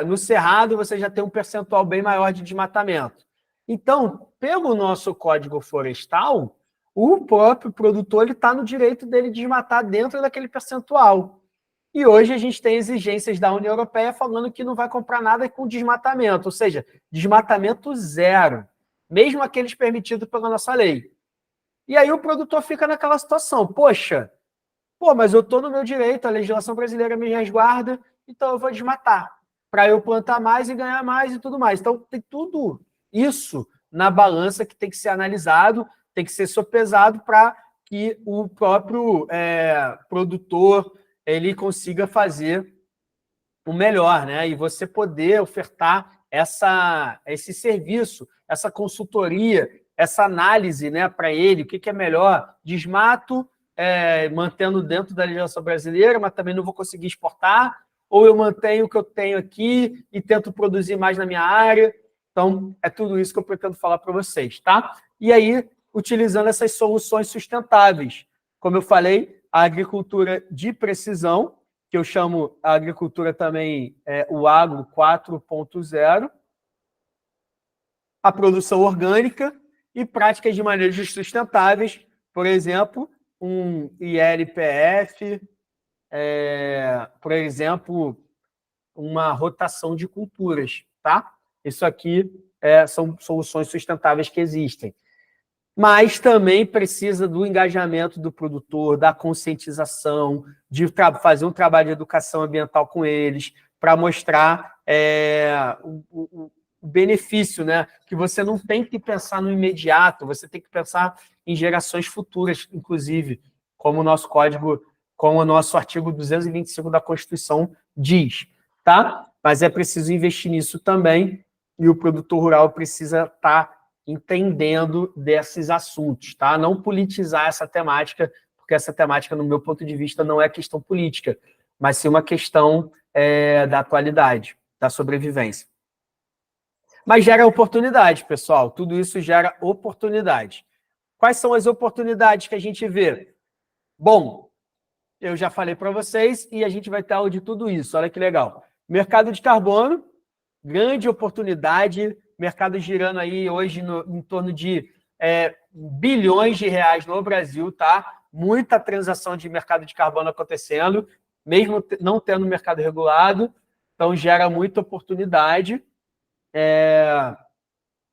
No Cerrado, você já tem um percentual bem maior de desmatamento. Então, pelo nosso Código Florestal, o próprio produtor está no direito dele desmatar dentro daquele percentual. E hoje a gente tem exigências da União Europeia falando que não vai comprar nada com desmatamento, ou seja, desmatamento zero, mesmo aqueles permitidos pela nossa lei. E aí o produtor fica naquela situação, poxa, mas eu estou no meu direito, a legislação brasileira me resguarda, então eu vou desmatar, para eu plantar mais e ganhar mais e tudo mais. Então tem tudo isso na balança que tem que ser analisado, tem que ser sopesado para que o próprio produtor ele consiga fazer o melhor, né? E você poder ofertar esse serviço, essa consultoria, essa análise, né, para ele, o que é melhor, desmato, mantendo dentro da legislação brasileira, mas também não vou conseguir exportar, ou eu mantenho o que eu tenho aqui e tento produzir mais na minha área. Então, é tudo isso que eu pretendo falar para vocês, tá? E aí, utilizando essas soluções sustentáveis, como eu falei, a agricultura de precisão, que eu chamo a agricultura também o agro 4.0, a produção orgânica e práticas de manejo sustentáveis, por exemplo, um ILPF, por exemplo, uma rotação de culturas, tá? Isso aqui são soluções sustentáveis que existem. Mas também precisa do engajamento do produtor, da conscientização, de fazer um trabalho de educação ambiental com eles, para mostrar o benefício, né? Que você não tem que pensar no imediato, você tem que pensar em gerações futuras, inclusive, como o nosso código, como o nosso artigo 225 da Constituição diz, tá? Mas é preciso investir nisso também, e o produtor rural precisa estar entendendo desses assuntos, tá? Não politizar essa temática, porque essa temática, no meu ponto de vista, não é questão política, mas sim uma questão da atualidade, da sobrevivência. Mas gera oportunidade, pessoal. Tudo isso gera oportunidade. Quais são as oportunidades que a gente vê? Bom, eu já falei para vocês e a gente vai ter aula de tudo isso. Olha que legal. Mercado de carbono, grande oportunidade, mercado girando aí hoje em torno de bilhões de reais no Brasil, tá? Muita transação de mercado de carbono acontecendo, mesmo não tendo mercado regulado, então gera muita oportunidade.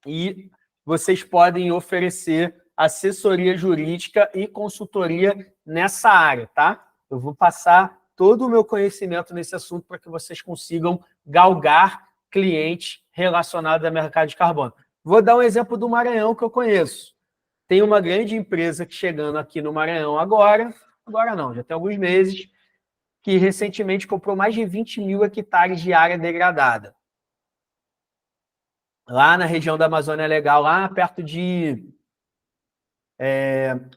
E vocês podem oferecer assessoria jurídica e consultoria nessa área, tá? Eu vou passar todo o meu conhecimento nesse assunto para que vocês consigam galgar clientes relacionados ao mercado de carbono. Vou dar um exemplo do Maranhão que eu conheço. Tem uma grande empresa chegando aqui no Maranhão agora não, já tem alguns meses, que recentemente comprou mais de 20 mil hectares de área degradada. Lá na região da Amazônia Legal, lá perto de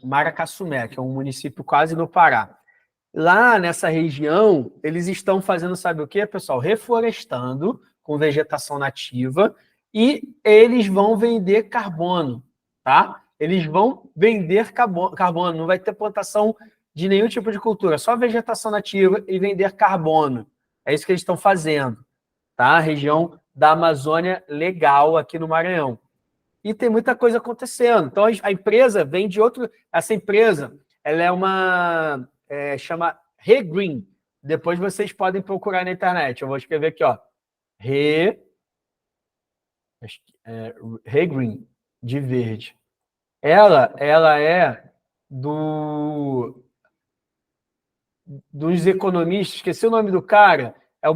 Maracassumé, que é um município quase no Pará. Lá nessa região, eles estão fazendo, sabe o quê, pessoal? Reflorestando com vegetação nativa e eles vão vender carbono, tá? Eles vão vender carbono, não vai ter plantação de nenhum tipo de cultura, só vegetação nativa e vender carbono. É isso que eles estão fazendo, tá? A região da Amazônia Legal aqui no Maranhão. E tem muita coisa acontecendo. Então, a empresa vem de outro... Essa empresa, ela é uma... chama Regreen. Depois vocês podem procurar na internet. Eu vou escrever aqui, ó. Regreen, de verde. Ela é dos economistas, esqueci o nome do cara, é o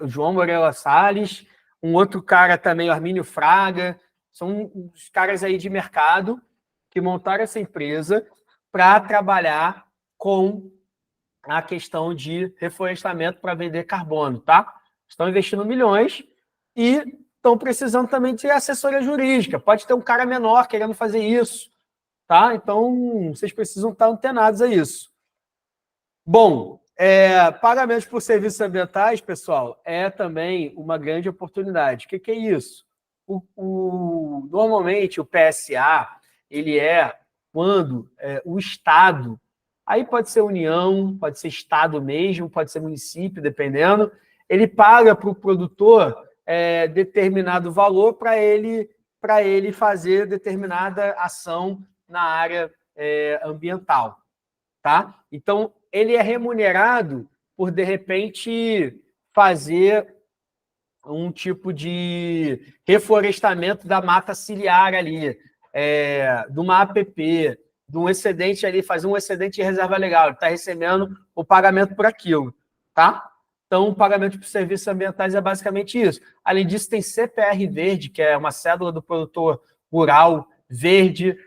João Moreira Salles, um outro cara também, o Armínio Fraga, são os caras aí de mercado que montaram essa empresa para trabalhar com a questão de reflorestamento para vender carbono, tá? Estão investindo milhões e estão precisando também de assessoria jurídica. Pode ter um cara menor querendo fazer isso, tá? Então, vocês precisam estar antenados a isso. Bom, pagamentos por serviços ambientais, pessoal, é também uma grande oportunidade. O que é isso? Normalmente, o PSA, ele quando o Estado, aí pode ser União, pode ser Estado mesmo, pode ser município, dependendo, ele paga para o produtor determinado valor para ele fazer determinada ação na área ambiental, tá? Então, ele é remunerado por, de repente, fazer um tipo de reflorestamento da mata ciliar ali, de uma APP, de um excedente ali, fazer um excedente de reserva legal, ele está recebendo o pagamento por aquilo, tá? Então, o pagamento por serviços ambientais é basicamente isso. Além disso, tem CPR verde, que é uma cédula do produtor rural verde,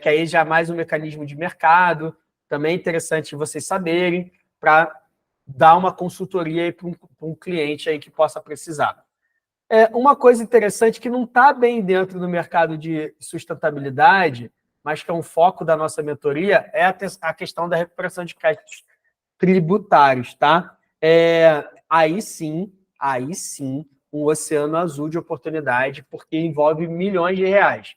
que aí já é mais um mecanismo de mercado, também é interessante vocês saberem, para dar uma consultoria para um cliente aí que possa precisar. Uma coisa interessante que não está bem dentro do mercado de sustentabilidade, mas que é um foco da nossa mentoria, é a questão da recuperação de créditos tributários, tá? Aí sim, um oceano azul de oportunidade, porque envolve milhões de reais.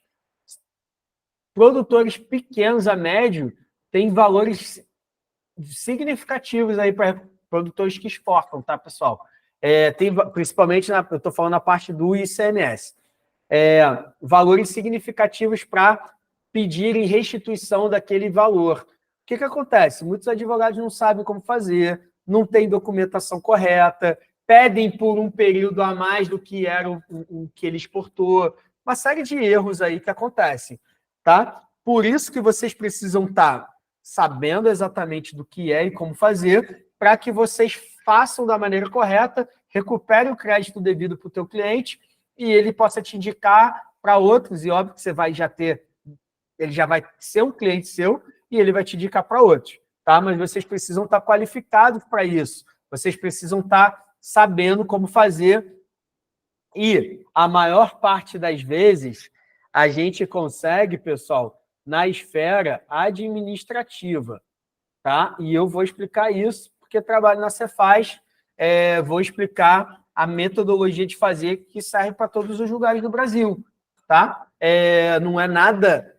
Produtores pequenos a médio têm valores significativos aí para produtores que exportam, tá, pessoal? Principalmente, eu estou falando na parte do ICMS. Valores significativos para pedirem restituição daquele valor. O que acontece? Muitos advogados não sabem como fazer, não têm documentação correta, pedem por um período a mais do que era o que ele exportou. Uma série de erros aí que acontecem, tá? Por isso que vocês precisam estar sabendo exatamente do que é e como fazer, para que vocês façam da maneira correta, recuperem o crédito devido para o teu cliente e ele possa te indicar para outros, e óbvio que você vai ele já vai ser um cliente seu e ele vai te indicar para outros, tá? Mas vocês precisam estar qualificados para isso, vocês precisam estar sabendo como fazer, e a maior parte das vezes a gente consegue, pessoal, na esfera administrativa, tá? E eu vou explicar isso, porque trabalho na Cefaz, vou explicar a metodologia de fazer que serve para todos os lugares do Brasil, tá? Não é nada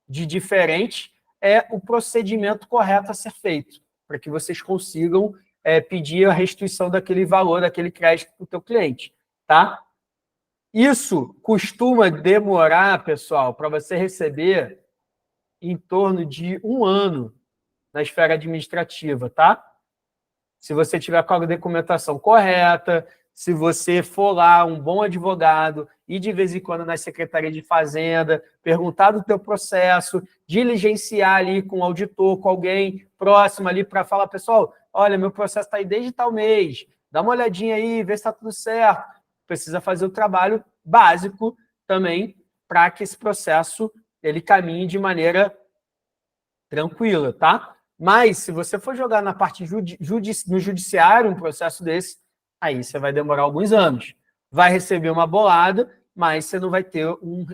de diferente, é o procedimento correto a ser feito, para que vocês consigam pedir a restituição daquele valor, daquele crédito para o teu cliente, tá? Isso costuma demorar, pessoal, para você receber em torno de 1 ano na esfera administrativa, tá? Se você tiver com a documentação correta, se você for lá um bom advogado e de vez em quando na Secretaria de Fazenda, perguntar do teu processo, diligenciar ali com o auditor, com alguém próximo ali para falar, pessoal, olha, meu processo está aí desde tal mês, dá uma olhadinha aí, vê se está tudo certo. Precisa fazer o trabalho básico também para que esse processo ele caminhe de maneira tranquila, tá? Mas, se você for jogar na parte no judiciário um processo desse, aí você vai demorar alguns anos. Vai receber uma bolada, mas você não vai ter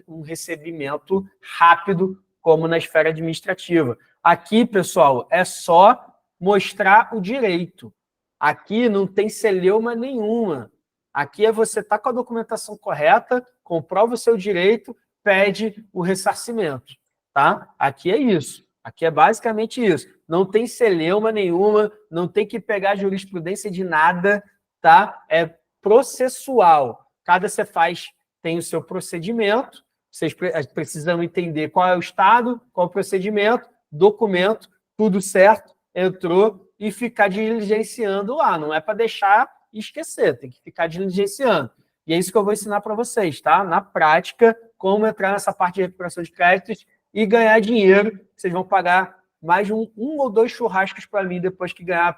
um recebimento rápido como na esfera administrativa. Aqui, pessoal, é só mostrar o direito. Aqui não tem celeuma nenhuma. Aqui é você estar com a documentação correta, comprova o seu direito, pede o ressarcimento, tá? Aqui é isso. Aqui é basicamente isso. Não tem celeuma nenhuma, não tem que pegar jurisprudência de nada, tá? É processual. Cada Cefaz tem o seu procedimento, vocês precisam entender qual é o estado, qual é o procedimento, documento, tudo certo, entrou e ficar diligenciando lá. Não é para deixar e esquecer, tem que ficar diligenciando. E é isso que eu vou ensinar para vocês, tá? Na prática, como entrar nessa parte de recuperação de créditos e ganhar dinheiro. Vocês vão pagar mais de um ou 2 churrascos para mim depois que ganhar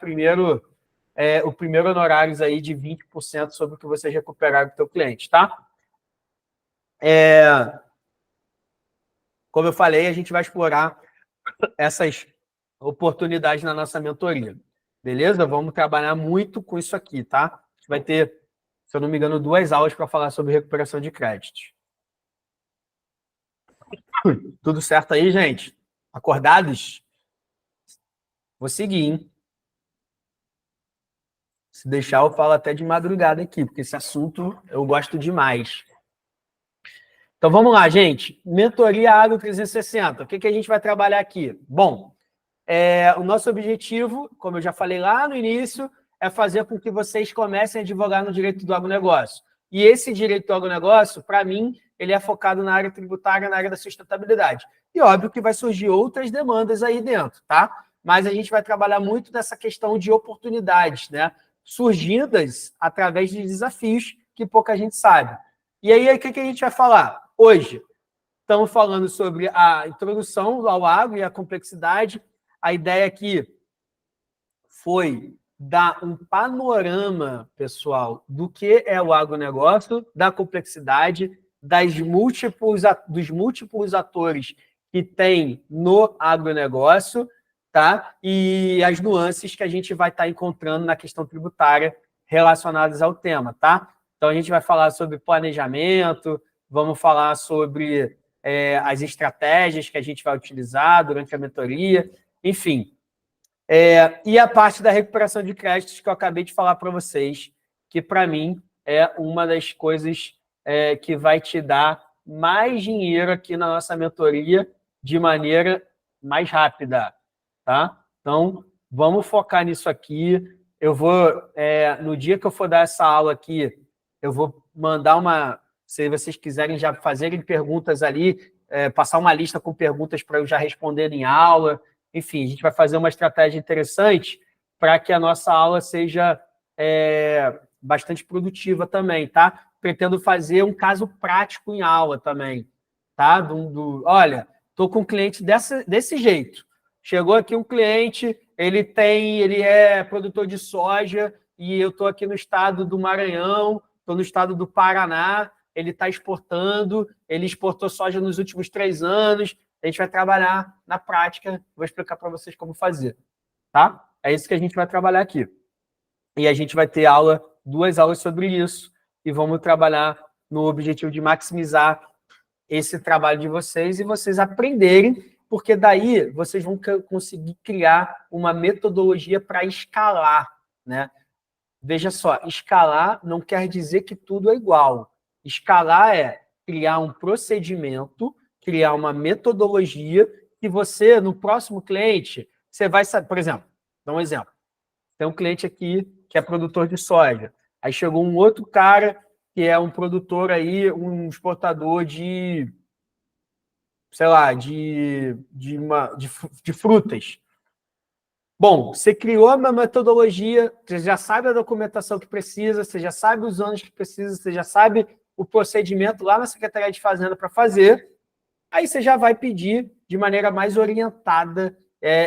o primeiro honorários aí de 20% sobre o que vocês recuperaram do teu cliente, tá? Como eu falei, a gente vai explorar essas oportunidades na nossa mentoria. Beleza? Vamos trabalhar muito com isso aqui, tá? A gente vai ter, se eu não me engano, 2 aulas para falar sobre recuperação de créditos. Tudo certo aí, gente? Acordados? Vou seguir, hein? Se deixar, eu falo até de madrugada aqui, porque esse assunto eu gosto demais. Então, vamos lá, gente. Mentoria Agro 360. O que a gente vai trabalhar aqui? Bom, o nosso objetivo, como eu já falei lá no início, é fazer com que vocês comecem a advogar no direito do agronegócio. E esse direito do agronegócio, para mim, ele é focado na área tributária, na área da sustentabilidade. E óbvio que vai surgir outras demandas aí dentro, tá? Mas a gente vai trabalhar muito nessa questão de oportunidades, né? Surgidas através de desafios que pouca gente sabe. E aí, o que a gente vai falar? Hoje, estamos falando sobre a introdução ao agro e a complexidade. A ideia aqui foi dar um panorama, pessoal, do que é o agronegócio, da complexidade, dos múltiplos atores que tem no agronegócio, tá? E as nuances que a gente vai estar encontrando na questão tributária relacionadas ao tema, tá? Então, a gente vai falar sobre planejamento, vamos falar sobre as estratégias que a gente vai utilizar durante a mentoria, enfim. E a parte da recuperação de créditos que eu acabei de falar para vocês, que para mim é uma das coisas que vai te dar mais dinheiro aqui na nossa mentoria de maneira mais rápida, tá? Então, vamos focar nisso aqui. Eu vou, no dia que eu for dar essa aula aqui, eu vou mandar se vocês quiserem já fazerem perguntas ali, passar uma lista com perguntas para eu já responder em aula. Enfim, a gente vai fazer uma estratégia interessante para que a nossa aula seja bastante produtiva também, tá? Pretendo fazer um caso prático em aula também, tá? Olha, estou com um cliente desse jeito. Chegou aqui um cliente, ele é produtor de soja e eu estou aqui no estado do Maranhão, estou no estado do Paraná, ele está exportando, ele exportou soja nos últimos 3 anos, a gente vai trabalhar na prática, vou explicar para vocês como fazer, tá? É isso que a gente vai trabalhar aqui. E a gente vai ter 2 aulas sobre isso, e vamos trabalhar no objetivo de maximizar esse trabalho de vocês e vocês aprenderem, porque daí vocês vão conseguir criar uma metodologia para escalar, né? Veja só, escalar não quer dizer que tudo é igual. Escalar é criar um procedimento, criar uma metodologia que você, no próximo cliente, você vai saber. Por exemplo, dá um exemplo. Tem um cliente aqui que é produtor de soja. Aí chegou um outro cara que é um produtor aí, um exportador de, sei lá, de frutas. Bom, você criou uma metodologia, você já sabe a documentação que precisa, você já sabe os anos que precisa, você já sabe o procedimento lá na Secretaria de Fazenda para fazer, aí você já vai pedir de maneira mais orientada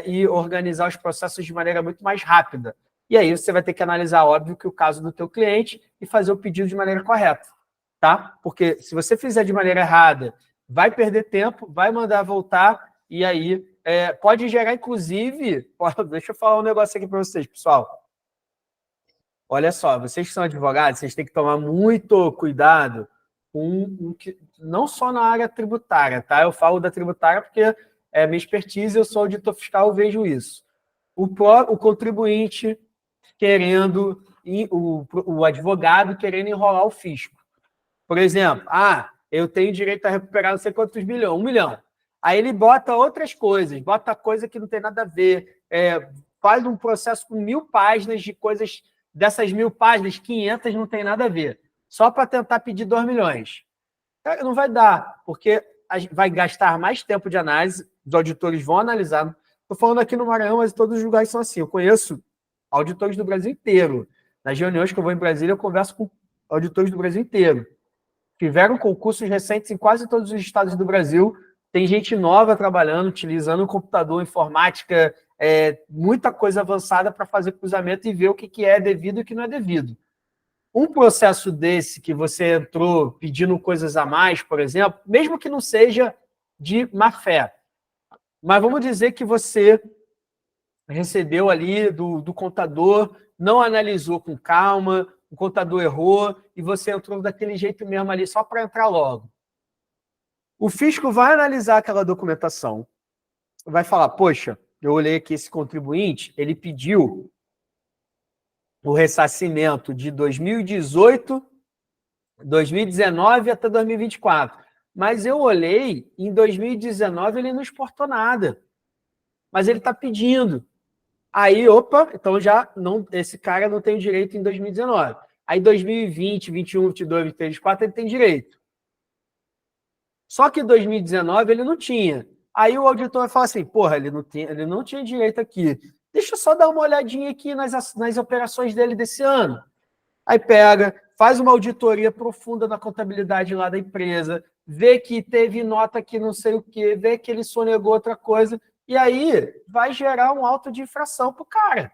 e organizar os processos de maneira muito mais rápida. E aí você vai ter que analisar, óbvio, que o caso do teu cliente e fazer o pedido de maneira correta, tá? Porque se você fizer de maneira errada, vai perder tempo, vai mandar voltar e aí pode gerar, inclusive... Deixa eu falar um negócio aqui para vocês, pessoal. Olha só, vocês que são advogados, vocês têm que tomar muito cuidado não só na área tributária, tá? Eu falo da tributária porque é minha expertise, eu sou auditor fiscal, eu vejo isso. O contribuinte querendo, o advogado querendo enrolar o fisco. Por exemplo, eu tenho direito a recuperar não sei quantos milhões, 1 milhão. Aí ele bota outras coisas, bota coisa que não tem nada a ver, faz um processo com 1000 páginas de coisas, dessas 1000 páginas, 500 não tem nada a ver, só para tentar pedir 2 milhões. Cara, não vai dar, porque vai gastar mais tempo de análise, os auditores vão analisar. Estou falando aqui no Maranhão, mas todos os lugares são assim. Eu conheço auditores do Brasil inteiro. Nas reuniões que eu vou em Brasília, eu converso com auditores do Brasil inteiro. Tiveram concursos recentes em quase todos os estados do Brasil. Tem gente nova trabalhando, utilizando o computador, informática, muita coisa avançada para fazer cruzamento e ver o que é devido e o que não é devido. Um processo desse que você entrou pedindo coisas a mais, por exemplo, mesmo que não seja de má fé, mas vamos dizer que você recebeu ali do contador, não analisou com calma, o contador errou e você entrou daquele jeito mesmo ali só para entrar logo. O fisco vai analisar aquela documentação, vai falar, poxa, eu olhei aqui esse contribuinte, ele pediu o ressarcimento de 2018, 2019 até 2024. Mas eu olhei, em 2019 ele não exportou nada. Mas ele está pedindo. Aí, opa, então já não, esse cara não tem direito em 2019. Aí 2020, 21, 22, 23, 24 ele tem direito. Só que em 2019 ele não tinha. Aí o auditor vai falar assim, porra, ele não tinha direito aqui. Deixa eu só dar uma olhadinha aqui nas operações dele desse ano. Aí pega, faz uma auditoria profunda na contabilidade lá da empresa, vê que teve nota que não sei o quê, vê que ele sonegou outra coisa, e aí vai gerar um auto de infração para o cara.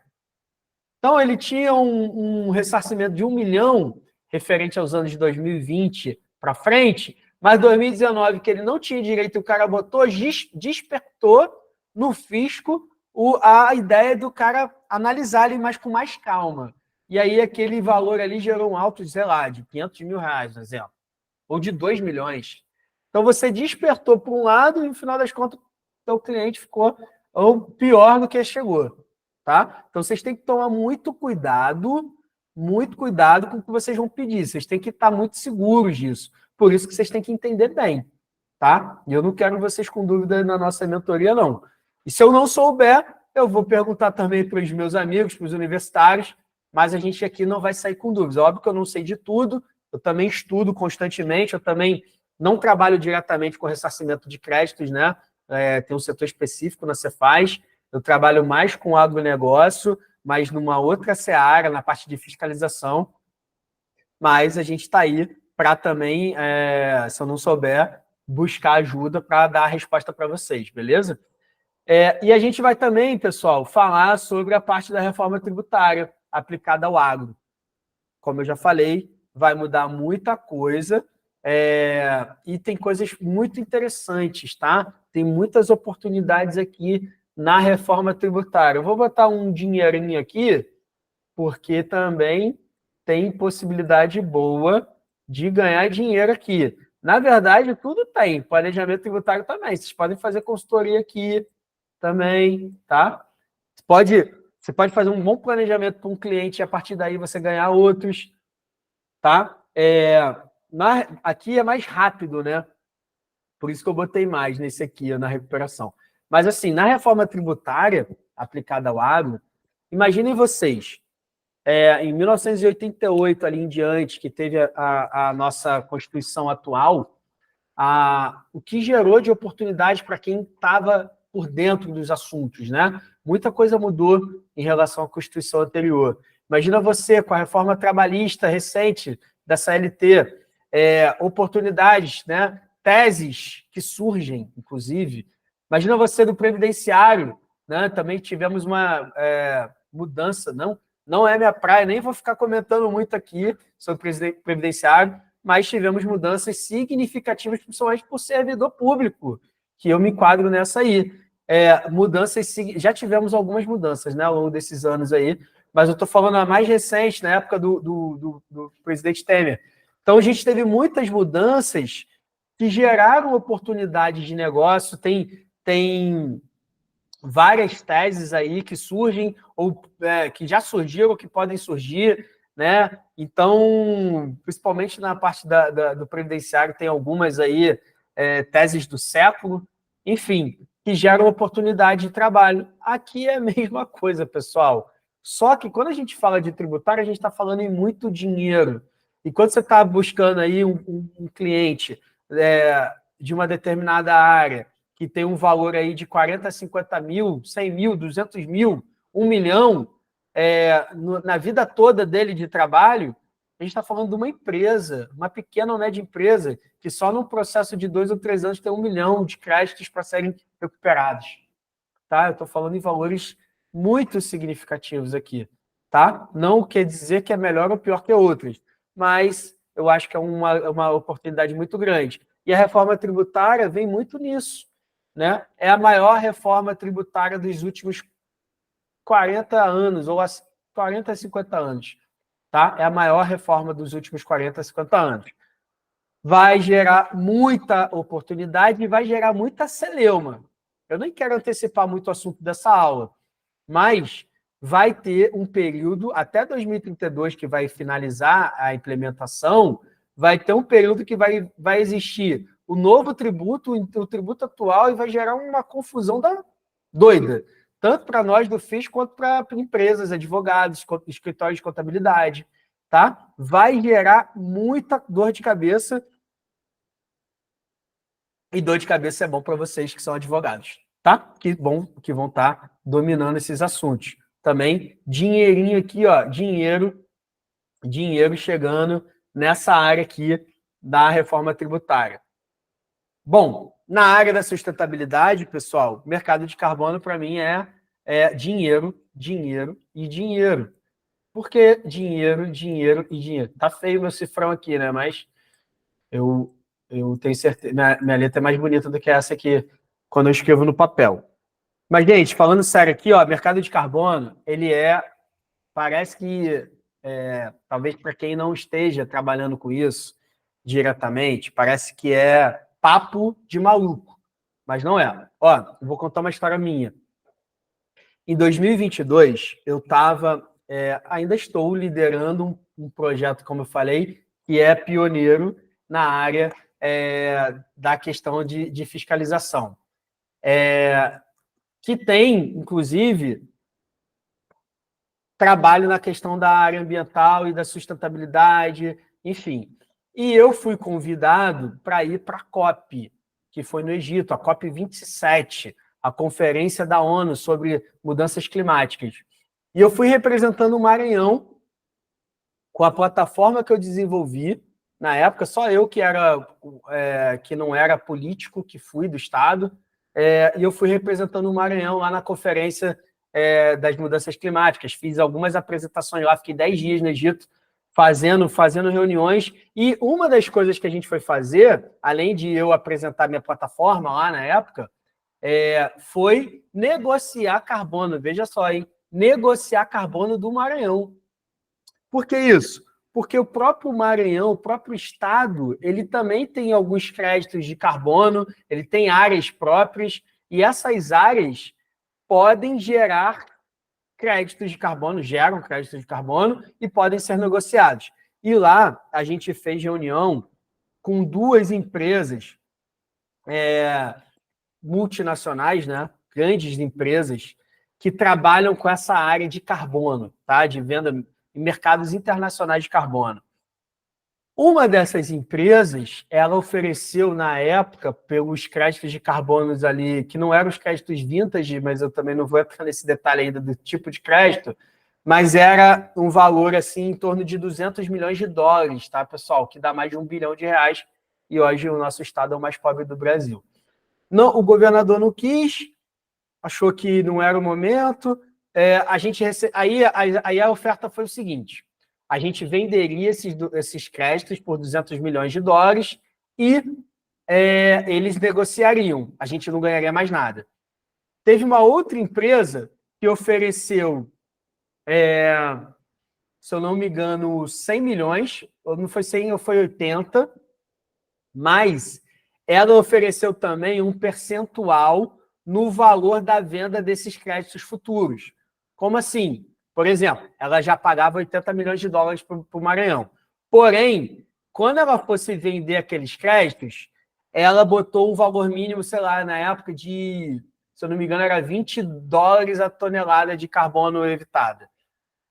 Então, ele tinha um ressarcimento de 1 milhão referente aos anos de 2020 para frente, mas 2019, que ele não tinha direito, o cara botou, despertou no fisco a ideia do cara analisar ele mais com mais calma. E aí aquele valor ali gerou um alto, sei lá, de 500 mil reais, por exemplo, ou de 2 milhões. Então você despertou para um lado e no final das contas o cliente ficou ou pior do que chegou. Tá? Então vocês têm que tomar muito cuidado com o que vocês vão pedir. Vocês têm que estar muito seguros disso. Por isso que vocês têm que entender bem. Tá? E eu não quero vocês com dúvida na nossa mentoria, não. E se eu não souber, eu vou perguntar também para os meus amigos, para os universitários, mas a gente aqui não vai sair com dúvidas. Óbvio que eu não sei de tudo, eu também estudo constantemente, eu também não trabalho diretamente com ressarcimento de créditos, né? Tem um setor específico na Cefaz, eu trabalho mais com agronegócio, mas numa outra seara, na parte de fiscalização, mas a gente está aí para também, se eu não souber, buscar ajuda para dar a resposta para vocês, beleza? E a gente vai também, pessoal, falar sobre a parte da reforma tributária aplicada ao agro. Como eu já falei, vai mudar muita coisa e tem coisas muito interessantes, tá? Tem muitas oportunidades aqui na reforma tributária. Eu vou botar um dinheirinho aqui, porque também tem possibilidade boa de ganhar dinheiro aqui. Na verdade, tudo tem. Planejamento tributário também. Vocês podem fazer consultoria aqui também, tá? Você pode fazer um bom planejamento para um cliente e a partir daí você ganhar outros, tá? Aqui é mais rápido, né? Por isso que eu botei mais nesse aqui, na recuperação. Mas, assim, na reforma tributária aplicada ao agro, imaginem vocês, em 1988, ali em diante, que teve a nossa Constituição atual, o que gerou de oportunidade para quem estava por dentro dos assuntos, né? Muita coisa mudou em relação à Constituição anterior. Imagina você, com a reforma trabalhista recente da CLT, oportunidades, né? Teses que surgem, inclusive. Imagina você do previdenciário, né? Também tivemos uma mudança, não é minha praia, nem vou ficar comentando muito aqui sobre o previdenciário, mas tivemos mudanças significativas, principalmente por servidor público, que eu me enquadro nessa aí. Já tivemos algumas mudanças, né, ao longo desses anos aí, mas eu estou falando a mais recente, na época do presidente Temer. Então, a gente teve muitas mudanças que geraram oportunidades de negócio, tem várias teses aí que surgem, ou que já surgiram, ou que podem surgir, né? Então, principalmente na parte do previdenciário, tem algumas aí, teses do século, enfim, que geram oportunidade de trabalho. Aqui é a mesma coisa, pessoal. Só que quando a gente fala de tributário, a gente está falando em muito dinheiro. E quando você está buscando aí um cliente de uma determinada área, que tem um valor aí de 40 a 50 mil, 100 mil, 200 mil, 1 milhão, na vida toda dele de trabalho, a gente está falando de uma empresa, uma pequena ou média empresa, que só num processo de 2 ou 3 anos tem 1 milhão de créditos para serem recuperados. Tá? Eu estou falando em valores muito significativos aqui. Tá? Não quer dizer que é melhor ou pior que outras, mas eu acho que é uma oportunidade muito grande. E a reforma tributária vem muito nisso. Né? É a maior reforma tributária dos últimos 40 anos, ou 40 a 50 anos. Tá? É a maior reforma dos últimos 40 a 50 anos. vai gerar muita oportunidade e vai gerar muita celeuma. Eu nem quero antecipar muito o assunto dessa aula, mas vai ter um período, até 2032, que vai finalizar a implementação, vai ter um período que vai existir o novo tributo, o tributo atual, e vai gerar uma confusão doida, tanto para nós do FIS, quanto para empresas, advogados, escritórios de contabilidade, tá? Vai gerar muita dor de cabeça, e dor de cabeça é bom para vocês que são advogados, tá? Que bom que vão estar dominando esses assuntos. Também, dinheirinho aqui, ó, dinheiro chegando nessa área aqui da reforma tributária. Bom, na área da sustentabilidade, pessoal, mercado de carbono para mim é dinheiro, dinheiro e dinheiro. Por que dinheiro, dinheiro e dinheiro? Tá feio meu cifrão aqui, né? Mas eu tenho certeza, minha letra é mais bonita do que essa aqui quando eu escrevo no papel. Mas, gente, falando sério aqui, ó, mercado de carbono, ele parece que, talvez para quem não esteja trabalhando com isso diretamente, parece que é papo de maluco, mas não é. Ó, eu vou contar uma história minha. Em 2022, eu ainda estou liderando um projeto, como eu falei, que é pioneiro na área da questão de fiscalização. Que tem, inclusive, trabalho na questão da área ambiental e da sustentabilidade, enfim. E eu fui convidado para ir para a COP, que foi no Egito, a COP 27, a Conferência da ONU sobre Mudanças Climáticas. E eu fui representando o Maranhão com a plataforma que eu desenvolvi. Na época, só eu que não era político, que fui do Estado, e eu fui representando o Maranhão lá na Conferência das Mudanças Climáticas. Fiz algumas apresentações lá, fiquei 10 dias no Egito fazendo reuniões, e uma das coisas que a gente foi fazer, além de eu apresentar minha plataforma lá na época, foi negociar carbono. Veja só, hein? Negociar carbono do Maranhão. Por que isso? Porque o próprio Maranhão, o próprio estado, ele também tem alguns créditos de carbono, ele tem áreas próprias, e essas áreas podem gerar créditos de carbono, geram créditos de carbono e podem ser negociados. E lá a gente fez reunião com 2 empresas multinacionais, né? Grandes empresas que trabalham com essa área de carbono, tá? De venda em mercados internacionais de carbono. Uma dessas empresas, ela ofereceu, na época, pelos créditos de carbonos ali, que não eram os créditos vintage, mas eu também não vou entrar nesse detalhe ainda do tipo de crédito, mas era um valor, assim, em torno de 200 milhões de dólares, tá, pessoal? Que dá mais de R$1 bilhão, e hoje o nosso estado é o mais pobre do Brasil. Não, o governador não quis, achou que não era o momento. Aí a oferta foi o seguinte: a gente venderia esses créditos por 200 milhões de dólares e eles negociariam. A gente não ganharia mais nada. Teve uma outra empresa que ofereceu, se eu não me engano, 100 milhões, ou não foi 100, ou foi 80, mas ela ofereceu também um percentual no valor da venda desses créditos futuros. Como assim? Por exemplo, ela já pagava 80 milhões de dólares para o Maranhão. Porém, quando ela fosse vender aqueles créditos, ela botou um valor mínimo, sei lá, na época de, se eu não me engano, era 20 dólares a tonelada de carbono evitada.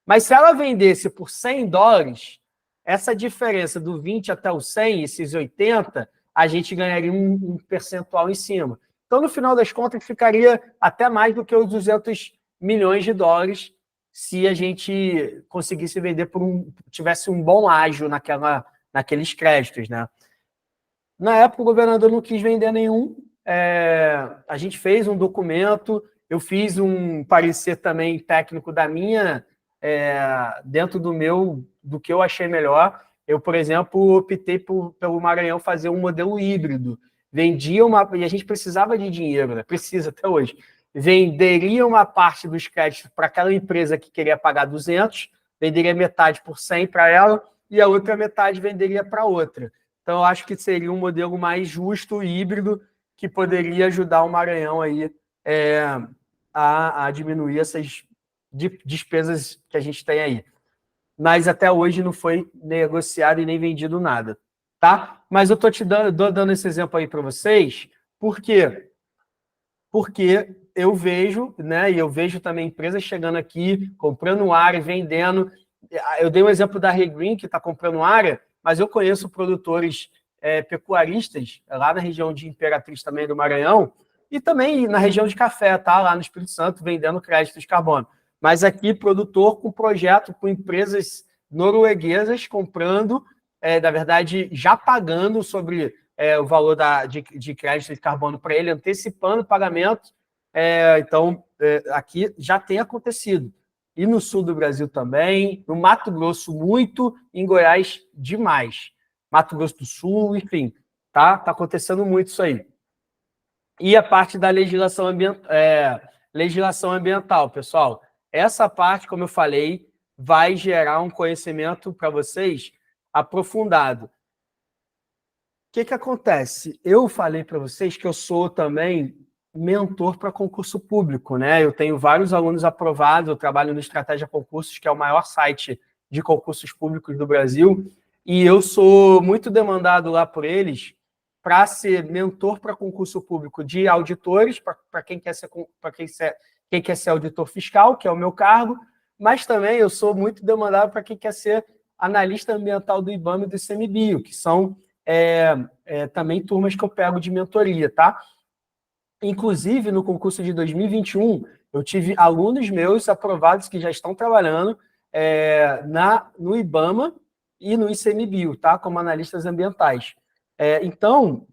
Mas se ela vendesse por 100 dólares, essa diferença do 20 até o 100, esses 80, a gente ganharia um percentual em cima. Então, no final das contas, ficaria até mais do que os 200 milhões de dólares se a gente conseguisse vender tivesse um bom ágio naqueles créditos, né? Na época, o governador não quis vender nenhum. A gente fez um documento, eu fiz um parecer também técnico da minha, dentro do que eu achei melhor. Eu, por exemplo, optei pelo Maranhão fazer um modelo híbrido. E a gente precisava de dinheiro, né? Precisa até hoje. Venderia uma parte dos créditos para aquela empresa que queria pagar 200, venderia metade por 100 para ela, e a outra metade venderia para outra. Então, eu acho que seria um modelo mais justo e híbrido que poderia ajudar o Maranhão aí, a diminuir essas despesas que a gente tem aí. Mas até hoje não foi negociado e nem vendido nada, tá? Mas eu estou dando esse exemplo aí para vocês, por quê? Porque eu vejo, né, e eu vejo também empresas chegando aqui, comprando área, vendendo. Eu dei um exemplo da Regreen, que está comprando área, mas eu conheço produtores pecuaristas lá na região de Imperatriz também do Maranhão, e também na região de Café, tá? Lá no Espírito Santo, vendendo crédito de carbono. Mas aqui, produtor com projeto, com empresas norueguesas comprando, na verdade, já pagando sobre o valor de crédito de carbono para ele, antecipando o pagamento. Então, aqui já tem acontecido. E no sul do Brasil também, no Mato Grosso muito, em Goiás demais. Mato Grosso do Sul, enfim, tá acontecendo muito isso aí. E a parte da legislação ambiental, pessoal. Essa parte, como eu falei, vai gerar um conhecimento para vocês aprofundado. O que acontece? Eu falei para vocês que eu sou também mentor para concurso público, né? Eu tenho vários alunos aprovados, eu trabalho no Estratégia Concursos, que é o maior site de concursos públicos do Brasil, e eu sou muito demandado lá por eles para ser mentor para concurso público de auditores, para quem quer ser auditor fiscal, que é o meu cargo, mas também eu sou muito demandado para quem quer ser analista ambiental do IBAMA e do ICMBio, que são também turmas que eu pego de mentoria, tá? Inclusive, no concurso de 2021, eu tive alunos meus aprovados que já estão trabalhando no IBAMA e no ICMBio, tá? Como analistas ambientais. Então,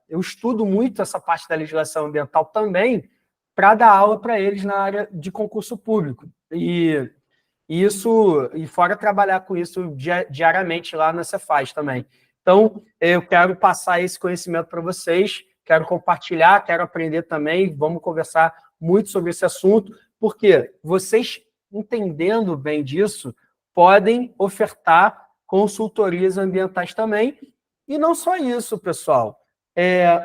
eu estudo muito essa parte da legislação ambiental também para dar aula para eles na área de concurso público. E fora trabalhar com isso diariamente lá na Cefaz também. Então, eu quero passar esse conhecimento para vocês, quero compartilhar, quero aprender também, vamos conversar muito sobre esse assunto, porque vocês, entendendo bem disso, podem ofertar consultorias ambientais também. E não só isso, pessoal.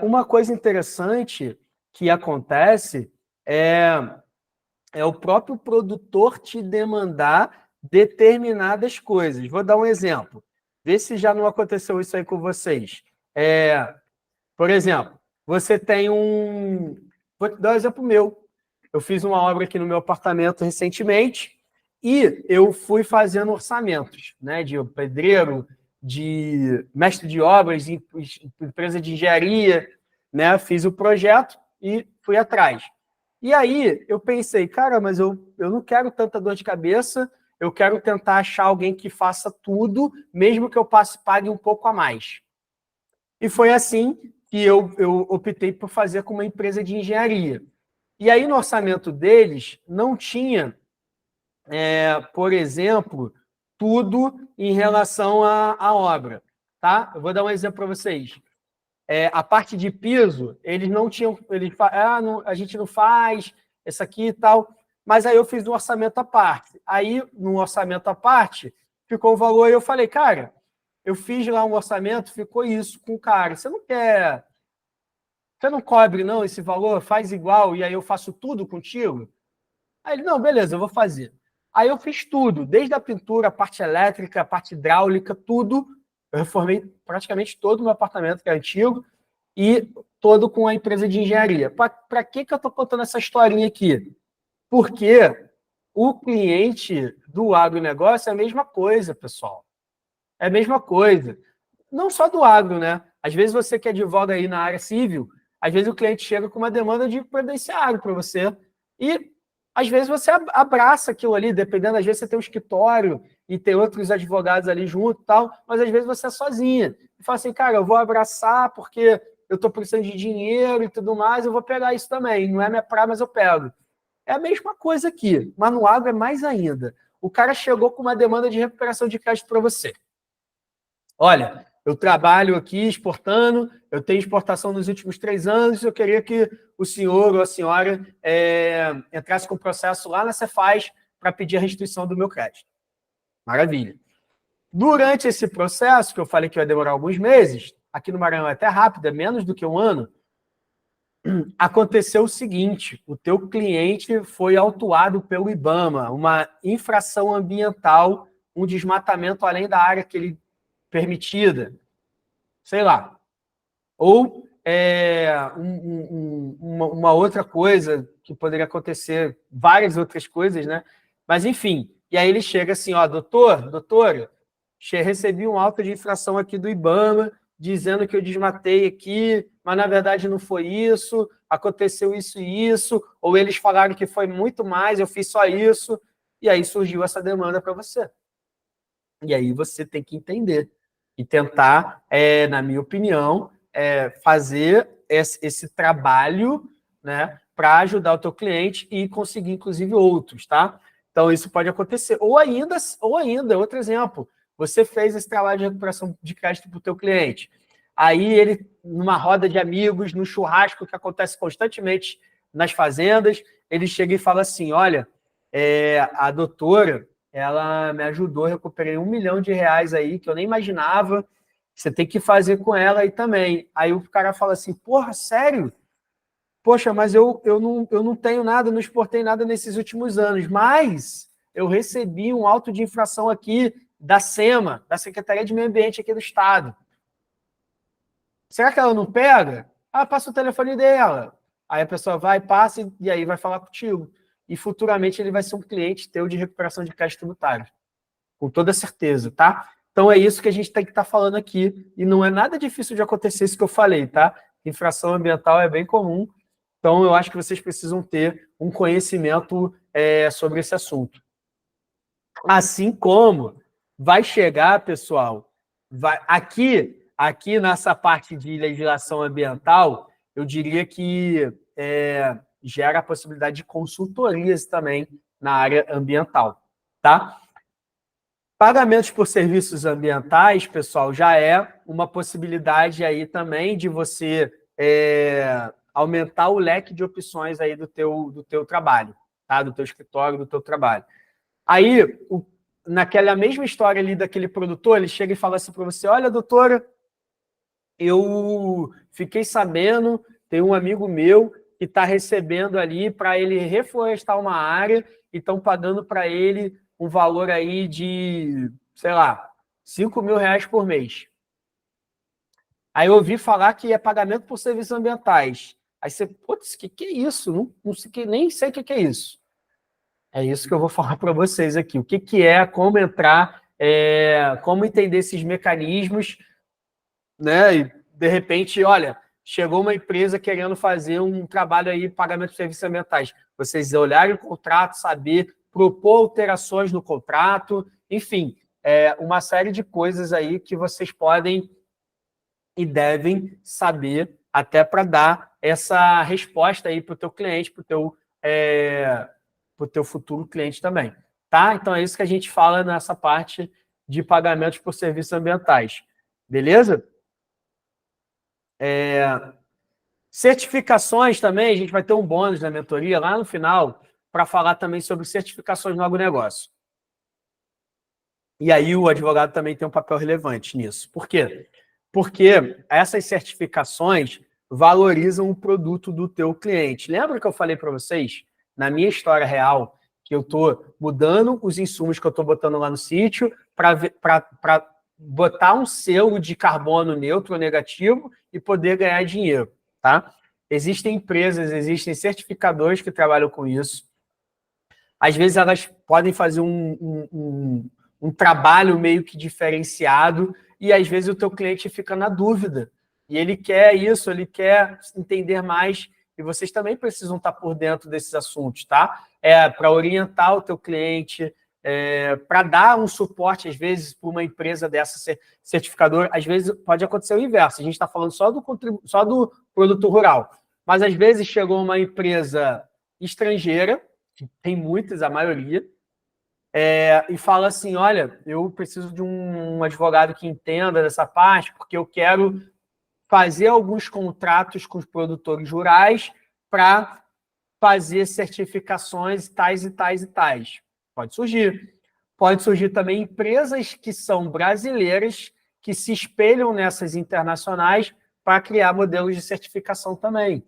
Uma coisa interessante que acontece é o próprio produtor te demandar determinadas coisas. Vou dar um exemplo. Vê se já não aconteceu isso aí com vocês. Por exemplo, você tem um... Vou te dar um exemplo meu. Eu fiz uma obra aqui no meu apartamento recentemente e eu fui fazendo orçamentos, né, de pedreiro, de mestre de obras, empresa de engenharia, né? Fiz o projeto e fui atrás. E aí eu pensei, cara, mas eu não quero tanta dor de cabeça, eu quero tentar achar alguém que faça tudo, mesmo que eu pague um pouco a mais. E foi assim que eu optei por fazer com uma empresa de engenharia. E aí no orçamento deles não tinha, por exemplo, tudo em relação à obra. Tá? Eu vou dar um exemplo para vocês. A parte de piso, eles não tinham... a gente não faz isso aqui e tal. Mas aí eu fiz um orçamento à parte. Aí, no orçamento à parte, ficou o valor e eu falei, cara, eu fiz lá um orçamento, ficou isso com o cara. Você não cobre, não, esse valor? Faz igual e aí eu faço tudo contigo? Aí ele, não, beleza, eu vou fazer. Aí eu fiz tudo, desde a pintura, a parte elétrica, a parte hidráulica, tudo. Eu reformei praticamente todo o meu apartamento, que é antigo, e todo com a empresa de engenharia. Para que eu estou contando essa historinha aqui? Porque o cliente do agronegócio é a mesma coisa, pessoal. É a mesma coisa. Não só do agro, né? Às vezes você que advoga aí na área civil, às vezes o cliente chega com uma demanda de previdenciário para você. E às vezes você abraça aquilo ali, dependendo, às vezes você tem um escritório e tem outros advogados ali junto e tal, mas às vezes você é sozinha. E fala assim, cara, eu vou abraçar porque eu estou precisando de dinheiro e tudo mais, eu vou pegar isso também. Não é minha praia, mas eu pego. É a mesma coisa aqui, mas no agro é mais ainda. O cara chegou com uma demanda de recuperação de crédito para você. Olha, eu trabalho aqui exportando, eu tenho exportação nos últimos 3 anos, eu queria que o senhor ou a senhora entrasse com o processo lá na Cefaz para pedir a restituição do meu crédito. Maravilha. Durante esse processo, que eu falei que vai demorar alguns meses, aqui no Maranhão é até rápido, é menos do que um ano, aconteceu o seguinte, o teu cliente foi autuado pelo IBAMA, uma infração ambiental, um desmatamento além da área que ele permitida, sei lá. Ou uma outra coisa que poderia acontecer, várias outras coisas, né? Mas, enfim, e aí ele chega assim, ó, doutora, recebi um auto de infração aqui do IBAMA, dizendo que eu desmatei aqui, mas na verdade não foi isso, aconteceu isso e isso, ou eles falaram que foi muito mais, eu fiz só isso, e aí surgiu essa demanda para você. E aí você tem que entender e tentar, na minha opinião, fazer esse trabalho, né, para ajudar o teu cliente e conseguir, inclusive, outros, tá? Então, isso pode acontecer. Ou ainda, outro exemplo, você fez esse trabalho de recuperação de crédito para o teu cliente. Aí ele, numa roda de amigos, no churrasco que acontece constantemente nas fazendas, ele chega e fala assim, olha, a doutora, ela me ajudou, recuperei R$1 milhão aí, que eu nem imaginava, você tem que fazer com ela aí também. Aí o cara fala assim, porra, sério? Poxa, mas eu não tenho nada, não exportei nada nesses últimos anos, mas eu recebi um auto de infração aqui da SEMA, da Secretaria de Meio Ambiente aqui do Estado. Será que ela não pega? Ah, passa o telefone dela. Aí a pessoa vai, passa e aí vai falar contigo. E futuramente ele vai ser um cliente teu de recuperação de crédito tributário. Com toda certeza, tá? Então é isso que a gente tem que estar falando aqui. E não é nada difícil de acontecer isso que eu falei, tá? Infração ambiental é bem comum. Então eu acho que vocês precisam ter um conhecimento sobre esse assunto. Assim como vai chegar, pessoal, aqui nessa parte de legislação ambiental, eu diria que gera a possibilidade de consultorias também na área ambiental, tá? Pagamentos por serviços ambientais, pessoal, já é uma possibilidade aí também de você aumentar o leque de opções aí do teu trabalho, tá? Do teu escritório, do teu trabalho. Aí, naquela mesma história ali daquele produtor, ele chega e fala assim para você, olha, doutora, eu fiquei sabendo, tem um amigo meu que está recebendo ali para ele reflorestar uma área e estão pagando para ele um valor aí de, sei lá, R$5.000 por mês. Aí eu ouvi falar que é pagamento por serviços ambientais. Aí você, putz, o que é isso? Não sei, nem sei o que é isso. É isso que eu vou falar para vocês aqui. O que é, como entrar, como entender esses mecanismos, né? E, de repente, olha, chegou uma empresa querendo fazer um trabalho aí, pagamento de serviços ambientais. Vocês olharem o contrato, saber, propor alterações no contrato, enfim, uma série de coisas aí que vocês podem e devem saber até para dar essa resposta aí para o teu cliente, para o teu futuro cliente também, tá? Então é isso que a gente fala nessa parte de pagamentos por serviços ambientais, beleza? Certificações também, a gente vai ter um bônus na mentoria lá no final para falar também sobre certificações no agronegócio. E aí o advogado também tem um papel relevante nisso. Por quê? Porque essas certificações valorizam o produto do teu cliente. Lembra que eu falei para vocês, na minha história real, que eu estou mudando os insumos que eu estou botando lá no sítio para botar um selo de carbono neutro ou negativo e poder ganhar dinheiro, tá? Existem empresas, existem certificadores que trabalham com isso. Às vezes elas podem fazer um trabalho meio que diferenciado e às vezes o teu cliente fica na dúvida. E ele quer isso, ele quer entender mais e vocês também precisam estar por dentro desses assuntos, tá? Para orientar o teu cliente, para dar um suporte, às vezes, para uma empresa dessa certificadora, às vezes pode acontecer o inverso. A gente está falando só do produto rural. Mas, às vezes, chegou uma empresa estrangeira, tem muitas, a maioria, e fala assim, olha, eu preciso de um advogado que entenda dessa parte, porque eu quero fazer alguns contratos com os produtores rurais para fazer certificações tais e tais e tais. Pode surgir. pode surgir também empresas que são brasileiras que se espelham nessas internacionais para criar modelos de certificação também.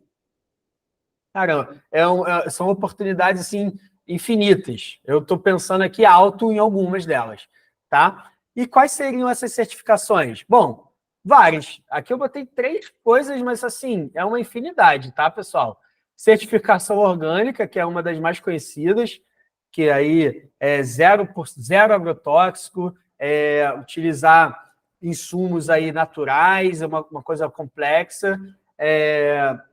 Caramba, são oportunidades assim, infinitas. Eu estou pensando aqui alto em algumas delas. Tá? E quais seriam essas certificações? Bom, várias. Aqui eu botei 3 coisas, mas assim, é uma infinidade, tá, pessoal? Certificação orgânica, que é uma das mais conhecidas, que aí é zero agrotóxico, utilizar insumos aí naturais, é uma coisa complexa,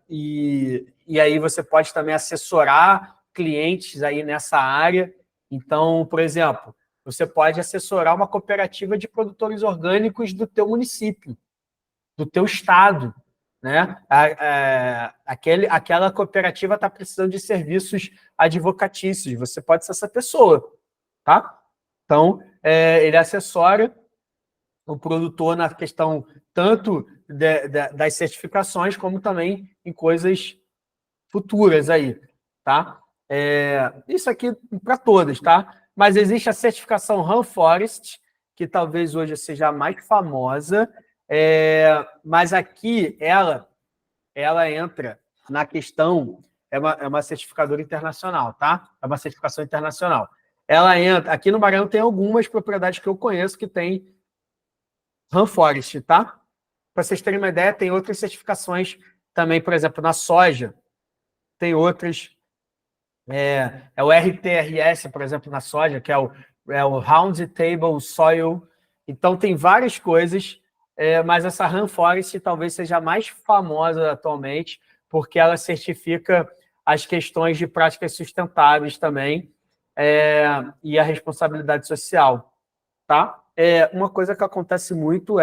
e aí você pode também assessorar clientes aí nessa área. Então, por exemplo, você pode assessorar uma cooperativa de produtores orgânicos do teu município, do teu estado, né? Aquela cooperativa está precisando de serviços advocatícios, você pode ser essa pessoa, tá? Então, ele assessora o produtor na questão tanto das certificações, como também em coisas futuras aí, tá? Isso aqui para todas, tá? Mas existe a certificação Rainforest, que talvez hoje seja a mais famosa, mas aqui ela entra na questão, é uma certificadora internacional, tá? É uma certificação internacional. Ela entra, aqui no Maranhão tem algumas propriedades que eu conheço que tem Rainforest, tá? Para vocês terem uma ideia, tem outras certificações também, por exemplo, na soja, tem outras, o RTRS, por exemplo, na soja, que é o Round Table Soil. Então, tem várias coisas, mas essa Rainforest talvez seja a mais famosa atualmente, porque ela certifica as questões de práticas sustentáveis também, e a responsabilidade social, tá? Uma coisa que acontece muito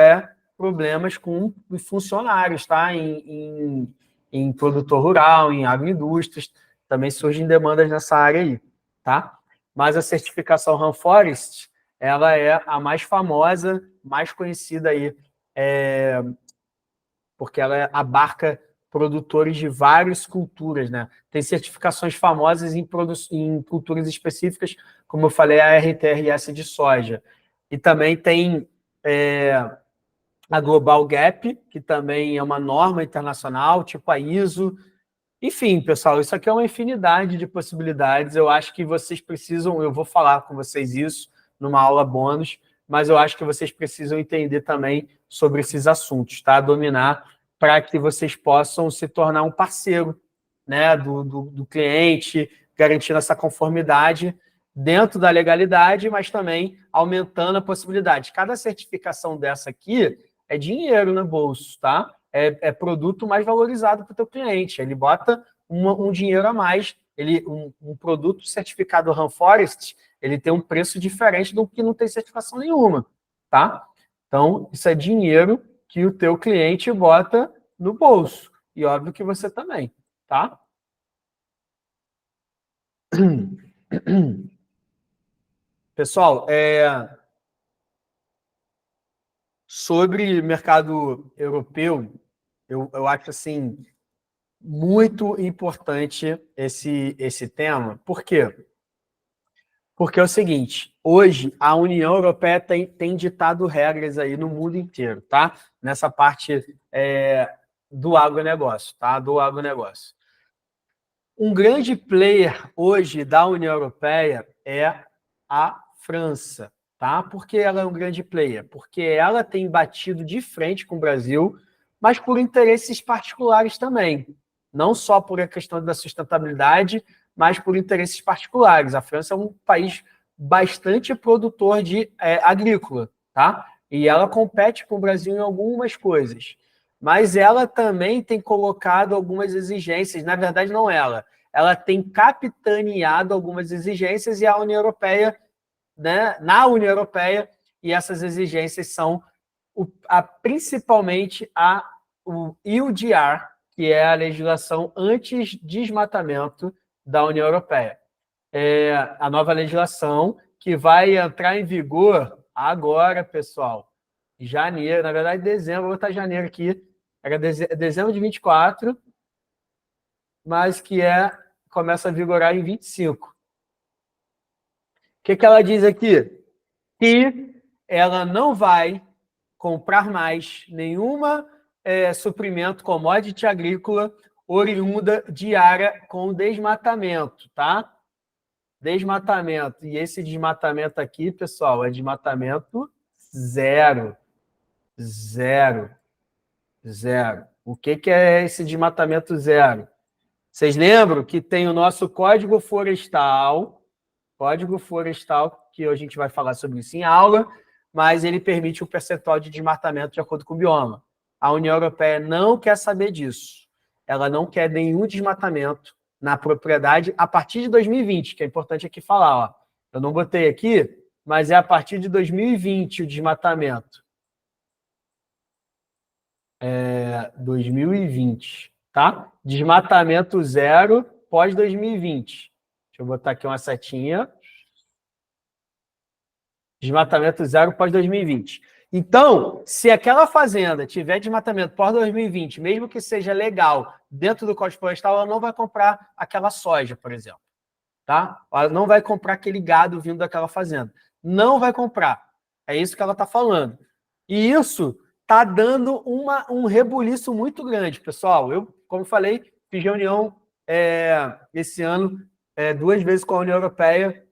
problemas com funcionários, tá? Em produtor rural, em agroindústrias, também surgem demandas nessa área aí, tá? Mas a certificação Rainforest, ela é a mais famosa, mais conhecida aí, porque ela abarca produtores de várias culturas, né? Tem certificações famosas em culturas específicas, como eu falei, a RTRS de soja. E também tem a Global Gap, que também é uma norma internacional, tipo a ISO. Enfim, pessoal, isso aqui é uma infinidade de possibilidades. Eu acho que vocês precisam, eu vou falar com vocês isso numa aula bônus, mas eu acho que vocês precisam entender também sobre esses assuntos, tá? Dominar para que vocês possam se tornar um parceiro, né, do cliente, garantindo essa conformidade dentro da legalidade, mas também aumentando a possibilidade. Cada certificação dessa aqui é dinheiro no bolso, tá? É produto mais valorizado para o teu cliente. Ele bota um dinheiro a mais. Um produto certificado Rainforest, ele tem um preço diferente do que não tem certificação nenhuma, tá? Então, isso é dinheiro que o teu cliente bota no bolso. E óbvio que você também, tá? Pessoal, sobre mercado europeu, eu acho assim muito importante esse tema. Por quê? Porque é o seguinte, hoje a União Europeia tem ditado regras aí no mundo inteiro, tá? Nessa parte do agronegócio, tá? Do agronegócio. Um grande player hoje da União Europeia é a França, tá? Por que ela é um grande player? Porque ela tem batido de frente com o Brasil, mas por interesses particulares também. Não só por a questão da sustentabilidade, mas por interesses particulares. A França é um país bastante produtor de agrícola, tá? E ela compete com o Brasil em algumas coisas. Mas ela também tem colocado algumas exigências, na verdade não ela tem capitaneado algumas exigências e a União Europeia, né, na União Europeia, e essas exigências são principalmente o EUDR, que é a legislação anti-desmatamento da União Europeia. A nova legislação que vai entrar em vigor agora, pessoal, em janeiro, na verdade, dezembro, vou botar janeiro aqui, era dezembro de 24, mas que começa a vigorar em 25. O que ela diz aqui? que ela não vai comprar mais nenhuma suprimento commodity agrícola oriunda de área com desmatamento, tá? Desmatamento. E esse desmatamento aqui, pessoal, é desmatamento zero. Zero. Zero. O que é esse desmatamento zero? Vocês lembram que tem o nosso Código Florestal, que a gente vai falar sobre isso em aula, mas ele permite um percentual de desmatamento de acordo com o bioma. A União Europeia não quer saber disso. Ela não quer nenhum desmatamento na propriedade a partir de 2020, que é importante aqui falar. Ó. Eu não botei aqui, mas é a partir de 2020 o desmatamento. 2020, tá? Desmatamento zero pós 2020. Deixa eu botar aqui uma setinha. Desmatamento zero pós 2020. Então, se aquela fazenda tiver desmatamento pós 2020, mesmo que seja legal dentro do Código Florestal, ela não vai comprar aquela soja, por exemplo. Tá? Ela não vai comprar aquele gado vindo daquela fazenda. Não vai comprar. É isso que ela está falando. E isso está dando um rebuliço muito grande, pessoal. Eu, como falei, fiz reunião esse ano 2 vezes com a União Europeia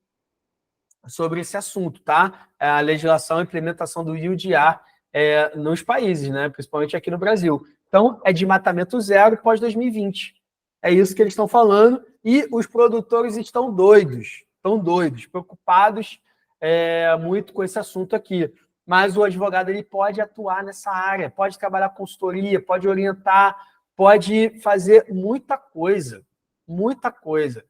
sobre esse assunto, tá? A legislação e implementação do IUDR nos países, né? Principalmente aqui no Brasil. Então, é desmatamento zero pós 2020. É isso que eles estão falando. E os produtores estão doidos, preocupados muito com esse assunto aqui. Mas o advogado ele pode atuar nessa área, pode trabalhar com consultoria, pode orientar, pode fazer muita coisa, muita coisa.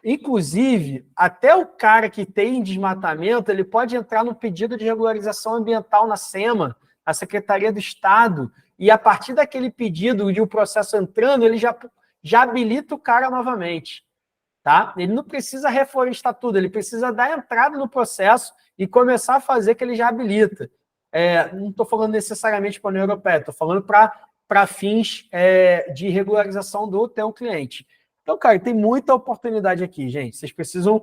Inclusive, até o cara que tem desmatamento, ele pode entrar no pedido de regularização ambiental na SEMA, na Secretaria do Estado, e a partir daquele pedido e o processo entrando, ele já habilita o cara novamente. Tá? Ele não precisa reflorestar tudo, ele precisa dar entrada no processo e começar a fazer que ele já habilita. Não estou falando necessariamente para a União Europeia, estou falando para fins de regularização do teu cliente. Então, cara, tem muita oportunidade aqui, gente. Vocês precisam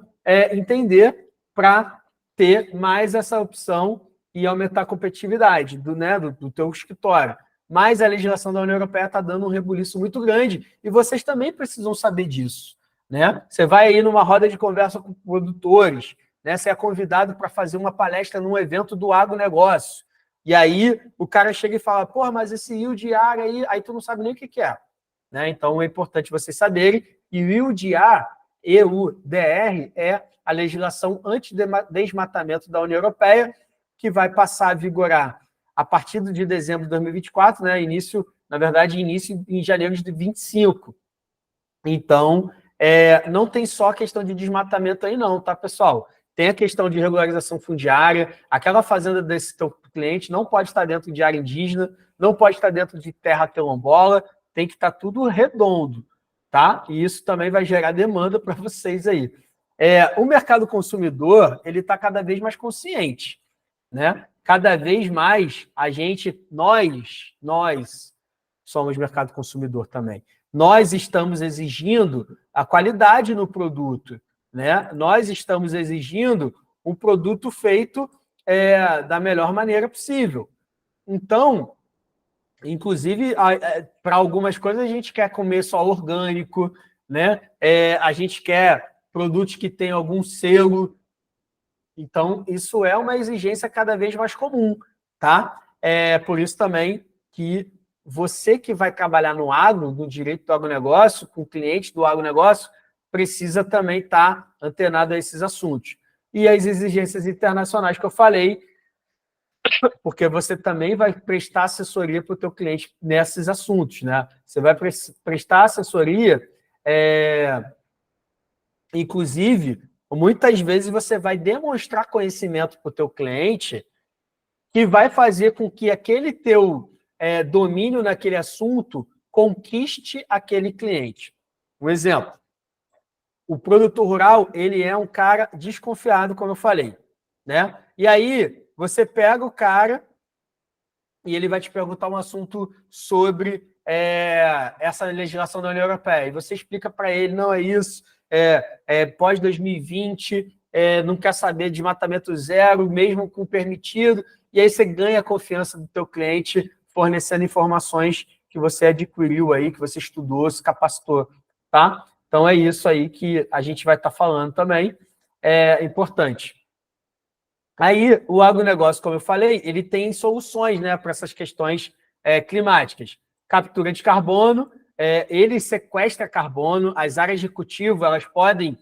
entender para ter mais essa opção e aumentar a competitividade do teu escritório. Mas a legislação da União Europeia está dando um rebuliço muito grande e vocês também precisam saber disso. Né? Você vai aí numa roda de conversa com produtores, né? Você é convidado para fazer uma palestra num evento do agronegócio. E aí o cara chega e fala, porra, mas esse IUDR aí tu não sabe nem o que é. Né? Então é importante vocês saberem. E o IUDR, EUDR, é a legislação anti-desmatamento da União Europeia, que vai passar a vigorar a partir de dezembro de 2024, né? Início em janeiro de 2025. Então, não tem só a questão de desmatamento aí não, tá, pessoal? Tem a questão de regularização fundiária, aquela fazenda desse teu cliente não pode estar dentro de área indígena, não pode estar dentro de terra quilombola, tem que estar tudo redondo, tá? E isso também vai gerar demanda para vocês aí. O mercado consumidor, ele está cada vez mais consciente, né? Cada vez mais nós somos mercado consumidor também. Nós estamos exigindo a qualidade no produto, né? Nós estamos exigindo um produto feito da melhor maneira possível. Então, inclusive, para algumas coisas a gente quer comer só orgânico, né? A gente quer produtos que tenham algum selo. Então, isso é uma exigência cada vez mais comum, tá? Por isso também que você que vai trabalhar no agro, no direito do agronegócio, com o cliente do agronegócio, precisa também estar antenado a esses assuntos. E as exigências internacionais que eu falei, porque você também vai prestar assessoria para o teu cliente nesses assuntos, né? Você vai prestar assessoria, inclusive, muitas vezes você vai demonstrar conhecimento para o teu cliente que vai fazer com que aquele teu domínio naquele assunto conquiste aquele cliente. Um exemplo, o produtor rural, ele é um cara desconfiado, como eu falei, né? E aí, você pega o cara e ele vai te perguntar um assunto sobre essa legislação da União Europeia. E você explica para ele, não é isso, pós-2020, não quer saber de desmatamento zero, mesmo com permitido, e aí você ganha a confiança do teu cliente fornecendo informações que você adquiriu aí, que você estudou, se capacitou, tá? Então é isso aí que a gente vai estar falando também, é importante. Aí o agronegócio, como eu falei, ele tem soluções, né, para essas questões climáticas. Captura de carbono, ele sequestra carbono, as áreas de cultivo elas podem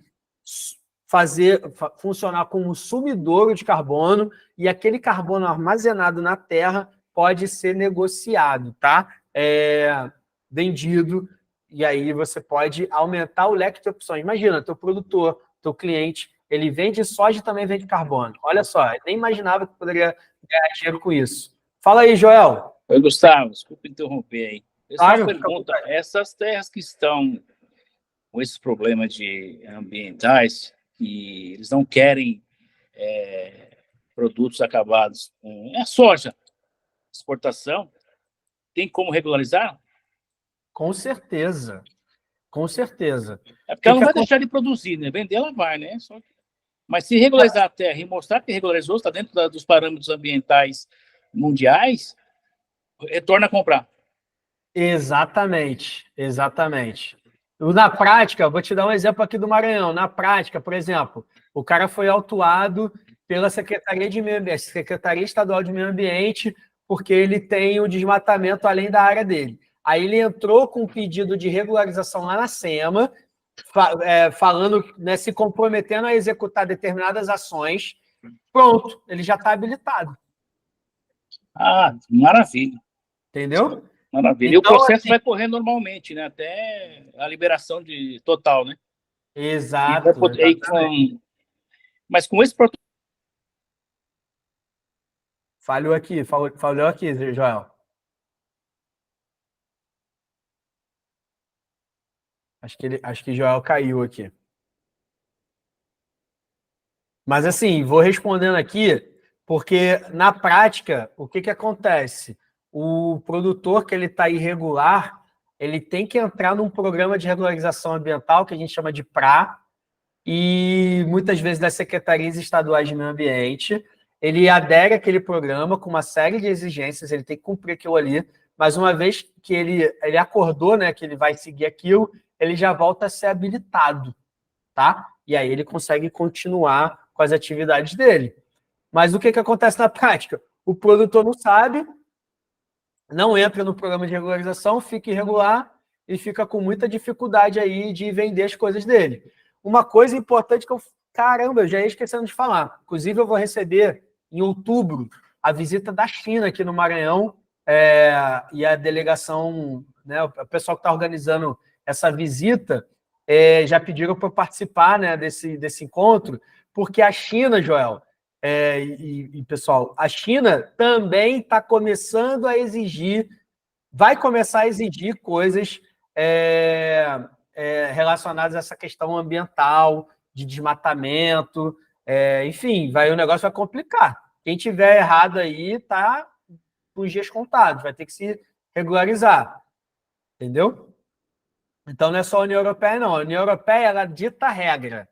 funcionar como sumidouro de carbono e aquele carbono armazenado na terra pode ser negociado, tá? Vendido, e aí você pode aumentar o leque de opções. Imagina, teu produtor, teu cliente, ele vende soja e também vende carbono. Olha só, eu nem imaginava que poderia ganhar dinheiro com isso. Fala aí, Joel. Oi, Gustavo, desculpa interromper aí. Eu só Claro, pergunta, essas terras que estão com esses problemas ambientais, e eles não querem produtos acabados com soja, exportação, tem como regularizar? com certeza. Com certeza. É porque ela não vai deixar de produzir, né? Vender ela vai, né? Mas se regularizar a terra e mostrar que regularizou, está dentro dos parâmetros ambientais mundiais, retorna a comprar. Exatamente, exatamente. Na prática, vou te dar um exemplo aqui do Maranhão. Na prática, por exemplo, o cara foi autuado pela Secretaria de Meio Ambiente, Secretaria Estadual de Meio Ambiente, porque ele tem o desmatamento além da área dele. Aí ele entrou com um pedido de regularização lá na SEMA, falando, né, se comprometendo a executar determinadas ações. Pronto, ele já está habilitado. Ah, maravilha. Entendeu? Maravilha. Então, e o processo assim, vai correr normalmente, né? Até a liberação total, né? Exato. Mas com esse protocolo. Falhou aqui, Joel. Acho que Joel caiu aqui. Mas assim, vou respondendo aqui, porque na prática, o que acontece? O produtor que ele está irregular, ele tem que entrar num programa de regularização ambiental, que a gente chama de PRA, e muitas vezes das secretarias estaduais de meio ambiente, ele adere àquele programa com uma série de exigências, ele tem que cumprir aquilo ali, mas uma vez que ele acordou, né, que ele vai seguir aquilo, ele já volta a ser habilitado, tá? E aí ele consegue continuar com as atividades dele. Mas o que acontece na prática? O produtor não sabe, não entra no programa de regularização, fica irregular e fica com muita dificuldade aí de vender as coisas dele. Uma coisa importante que eu já ia esquecendo de falar. Inclusive, eu vou receber em outubro a visita da China aqui no Maranhão, e a delegação, né, o pessoal que está organizando essa visita, já pediram para eu participar, né, desse encontro, porque a China, Joel, pessoal, a China também está começando a exigir, vai começar a exigir coisas relacionadas a essa questão ambiental, de desmatamento, enfim, o negócio vai complicar. Quem tiver errado aí está com os dias contados, vai ter que se regularizar, entendeu? Então não é só a União Europeia, não. A União Europeia, ela dita a regra.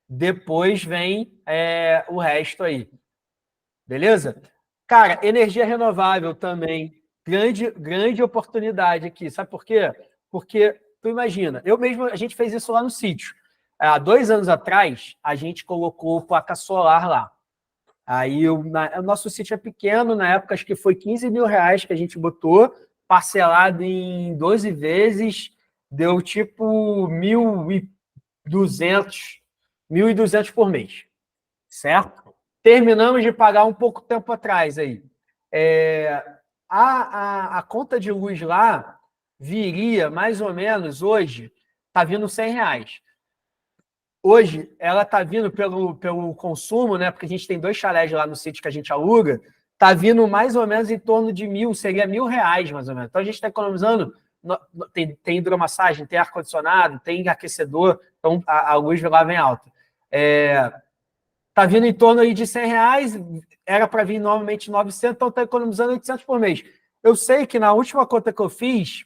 Depois vem o resto aí. Beleza? Cara, energia renovável também. Grande oportunidade aqui. Sabe por quê? Porque, tu imagina, a gente fez isso lá no sítio. Há 2 anos atrás, a gente colocou placa solar lá. Aí o nosso sítio é pequeno, na época acho que foi R$15 mil que a gente botou, parcelado em 12 vezes, deu tipo 1.200 por mês, certo? Terminamos de pagar um pouco tempo atrás aí. A conta de luz lá viria mais ou menos hoje, está vindo R$100. Hoje, ela está vindo pelo consumo, né? Porque a gente tem 2 chalés lá no sítio que a gente aluga, está vindo mais ou menos em torno de seria R$1.000 mais ou menos. Então a gente está economizando. Tem hidromassagem, tem ar-condicionado, tem aquecedor, então a luz lá vem alta. Está vindo em torno aí de R$100, era para vir normalmente 900, então está economizando 800 por mês. Eu sei que na última conta que eu fiz,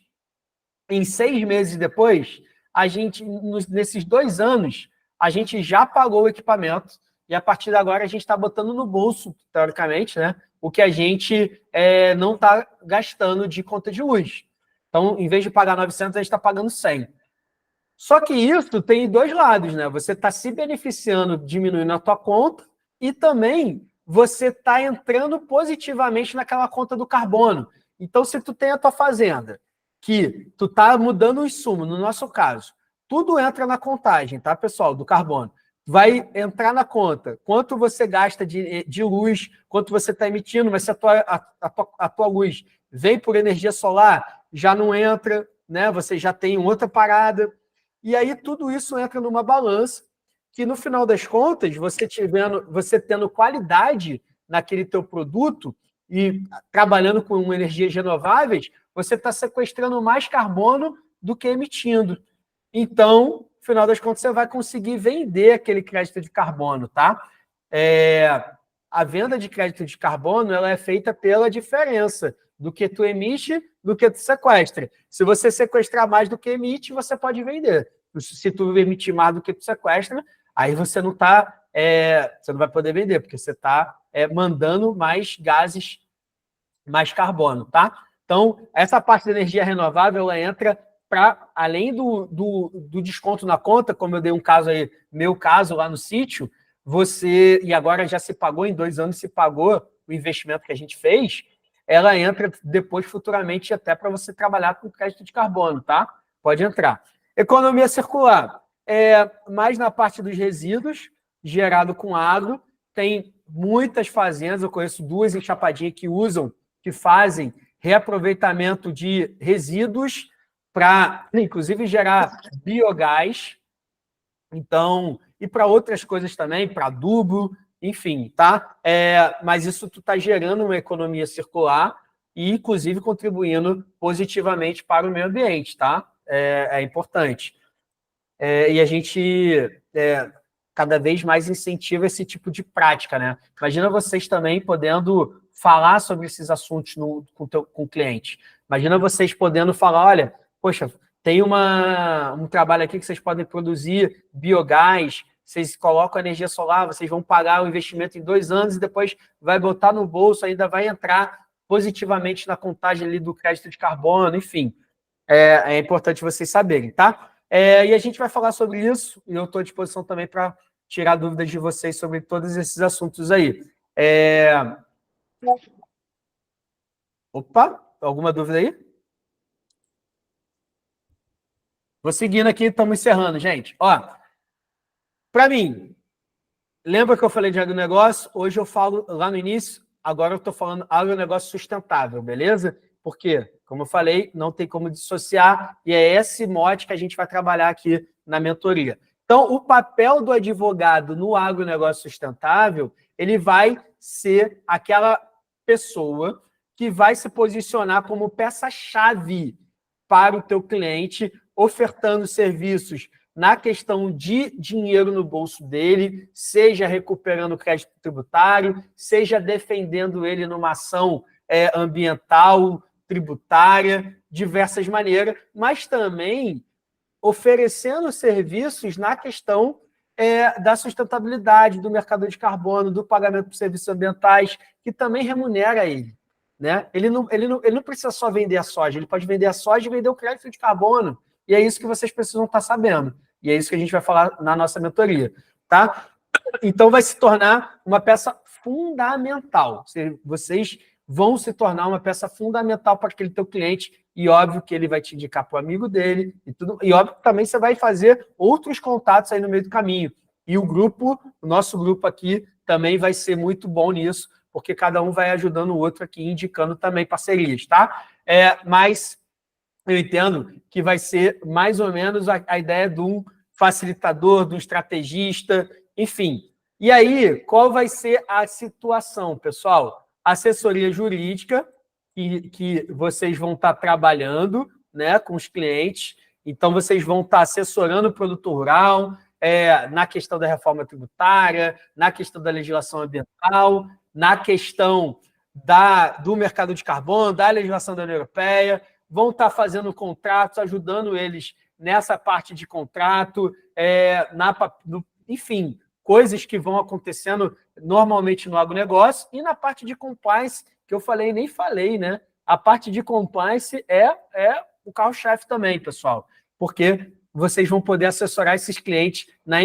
em 6 meses depois, a gente, nesses 2 anos, a gente já pagou o equipamento, e a partir de agora a gente está botando no bolso, teoricamente, né, o que a gente não está gastando de conta de luz. Então, em vez de pagar 900, a gente está pagando 100. Só que isso tem dois lados, né? Você está se beneficiando, diminuindo a tua conta, e também você está entrando positivamente naquela conta do carbono. Então, se tu tem a tua fazenda, que tu está mudando o insumo, no nosso caso, tudo entra na contagem, tá, pessoal, do carbono. Vai entrar na conta quanto você gasta de luz, quanto você está emitindo, mas se a tua luz vem por energia solar, já não entra, né? Você já tem outra parada. E aí tudo isso entra numa balança que, no final das contas, você tendo qualidade naquele teu produto e trabalhando com energias renováveis, você está sequestrando mais carbono do que emitindo. Então, no final das contas, você vai conseguir vender aquele crédito de carbono, tá? A venda de crédito de carbono ela é feita pela diferença do que tu emite do que tu sequestra. Se você sequestrar mais do que emite, você pode vender. Se tu emitir mais do que tu sequestra, aí você não você não vai poder vender, porque você está mandando mais gases, mais carbono, tá? Então, essa parte da energia renovável, ela entra para, além do desconto na conta, como eu dei um caso aí, meu caso lá no sítio, e agora já se pagou, em 2 anos se pagou o investimento que a gente fez, ela entra depois, futuramente, até para você trabalhar com crédito de carbono, tá? Pode entrar. Economia circular. Mais na parte dos resíduos, gerado com agro, tem muitas fazendas, eu conheço 2 em Chapadinha que fazem reaproveitamento de resíduos para, inclusive, gerar biogás, então, e para outras coisas também, para adubo, enfim, tá? Mas isso tu está gerando uma economia circular e, inclusive, contribuindo positivamente para o meio ambiente, tá? É importante. E a gente cada vez mais incentiva esse tipo de prática, né? Imagina vocês também podendo falar sobre esses assuntos com o cliente. Imagina vocês podendo falar, olha, poxa, tem um trabalho aqui que vocês podem produzir biogás, vocês colocam energia solar, vocês vão pagar o investimento em 2 anos e depois vai botar no bolso, ainda vai entrar positivamente na contagem ali do crédito de carbono, enfim. É importante vocês saberem, tá? E a gente vai falar sobre isso, e eu estou à disposição também para tirar dúvidas de vocês sobre todos esses assuntos aí. Opa, alguma dúvida aí? Vou seguindo aqui, estamos encerrando, gente. Ó, para mim, lembra que eu falei de agronegócio? Hoje eu falo lá no início, agora eu estou falando agronegócio sustentável, beleza? Porque, como eu falei, não tem como dissociar, e é esse mote que a gente vai trabalhar aqui na mentoria. Então, o papel do advogado no agronegócio sustentável, ele vai ser aquela pessoa que vai se posicionar como peça-chave para o teu cliente, ofertando serviços na questão de dinheiro no bolso dele, seja recuperando crédito tributário, seja defendendo ele numa ação ambiental, tributária, diversas maneiras, mas também oferecendo serviços na questão da sustentabilidade, do mercado de carbono, do pagamento por serviços ambientais, que também remunera ele. Né? Ele não precisa só vender a soja, ele pode vender a soja e vender o crédito de carbono. E é isso que vocês precisam estar sabendo. E é isso que a gente vai falar na nossa mentoria. Tá? Então, vai se tornar uma peça fundamental. Vocês vão se tornar uma peça fundamental para aquele teu cliente, e óbvio que ele vai te indicar para o amigo dele, e óbvio que também você vai fazer outros contatos aí no meio do caminho. E o nosso grupo aqui também vai ser muito bom nisso, porque cada um vai ajudando o outro aqui, indicando também parcerias, tá? Mas eu entendo que vai ser mais ou menos a ideia de um facilitador, de um estrategista, enfim. E aí, qual vai ser a situação, pessoal? Assessoria jurídica, que vocês vão estar trabalhando, né, com os clientes. Então, vocês vão estar assessorando o produtor rural na questão da reforma tributária, na questão da legislação ambiental, na questão do mercado de carbono, da legislação da União Europeia, vão estar fazendo contratos, ajudando eles nessa parte de contrato, enfim, coisas que vão acontecendo normalmente no agronegócio, e na parte de compliance, que eu falei, nem falei, né? A parte de compliance é o carro-chefe também, pessoal, porque vocês vão poder assessorar esses clientes na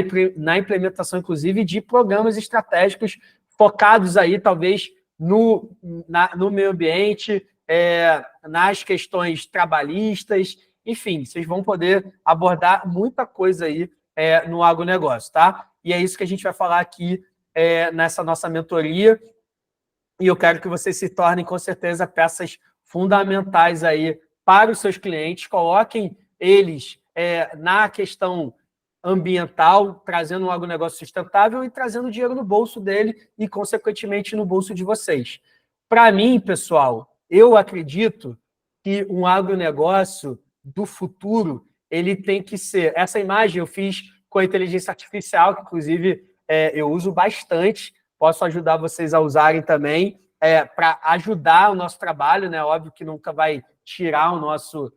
implementação, inclusive, de programas estratégicos focados aí, talvez, no meio ambiente, nas questões trabalhistas, enfim, vocês vão poder abordar muita coisa aí no agronegócio, tá? E é isso que a gente vai falar aqui nessa nossa mentoria, e eu quero que vocês se tornem, com certeza, peças fundamentais aí para os seus clientes, coloquem eles na questão ambiental, trazendo um agronegócio sustentável e trazendo dinheiro no bolso dele e, consequentemente, no bolso de vocês. Para mim, pessoal, eu acredito que um agronegócio do futuro, ele tem que ser... Essa imagem eu fiz com a inteligência artificial, que, inclusive, eu uso bastante, posso ajudar vocês a usarem também, para ajudar o nosso trabalho, né? Óbvio que nunca vai tirar o nosso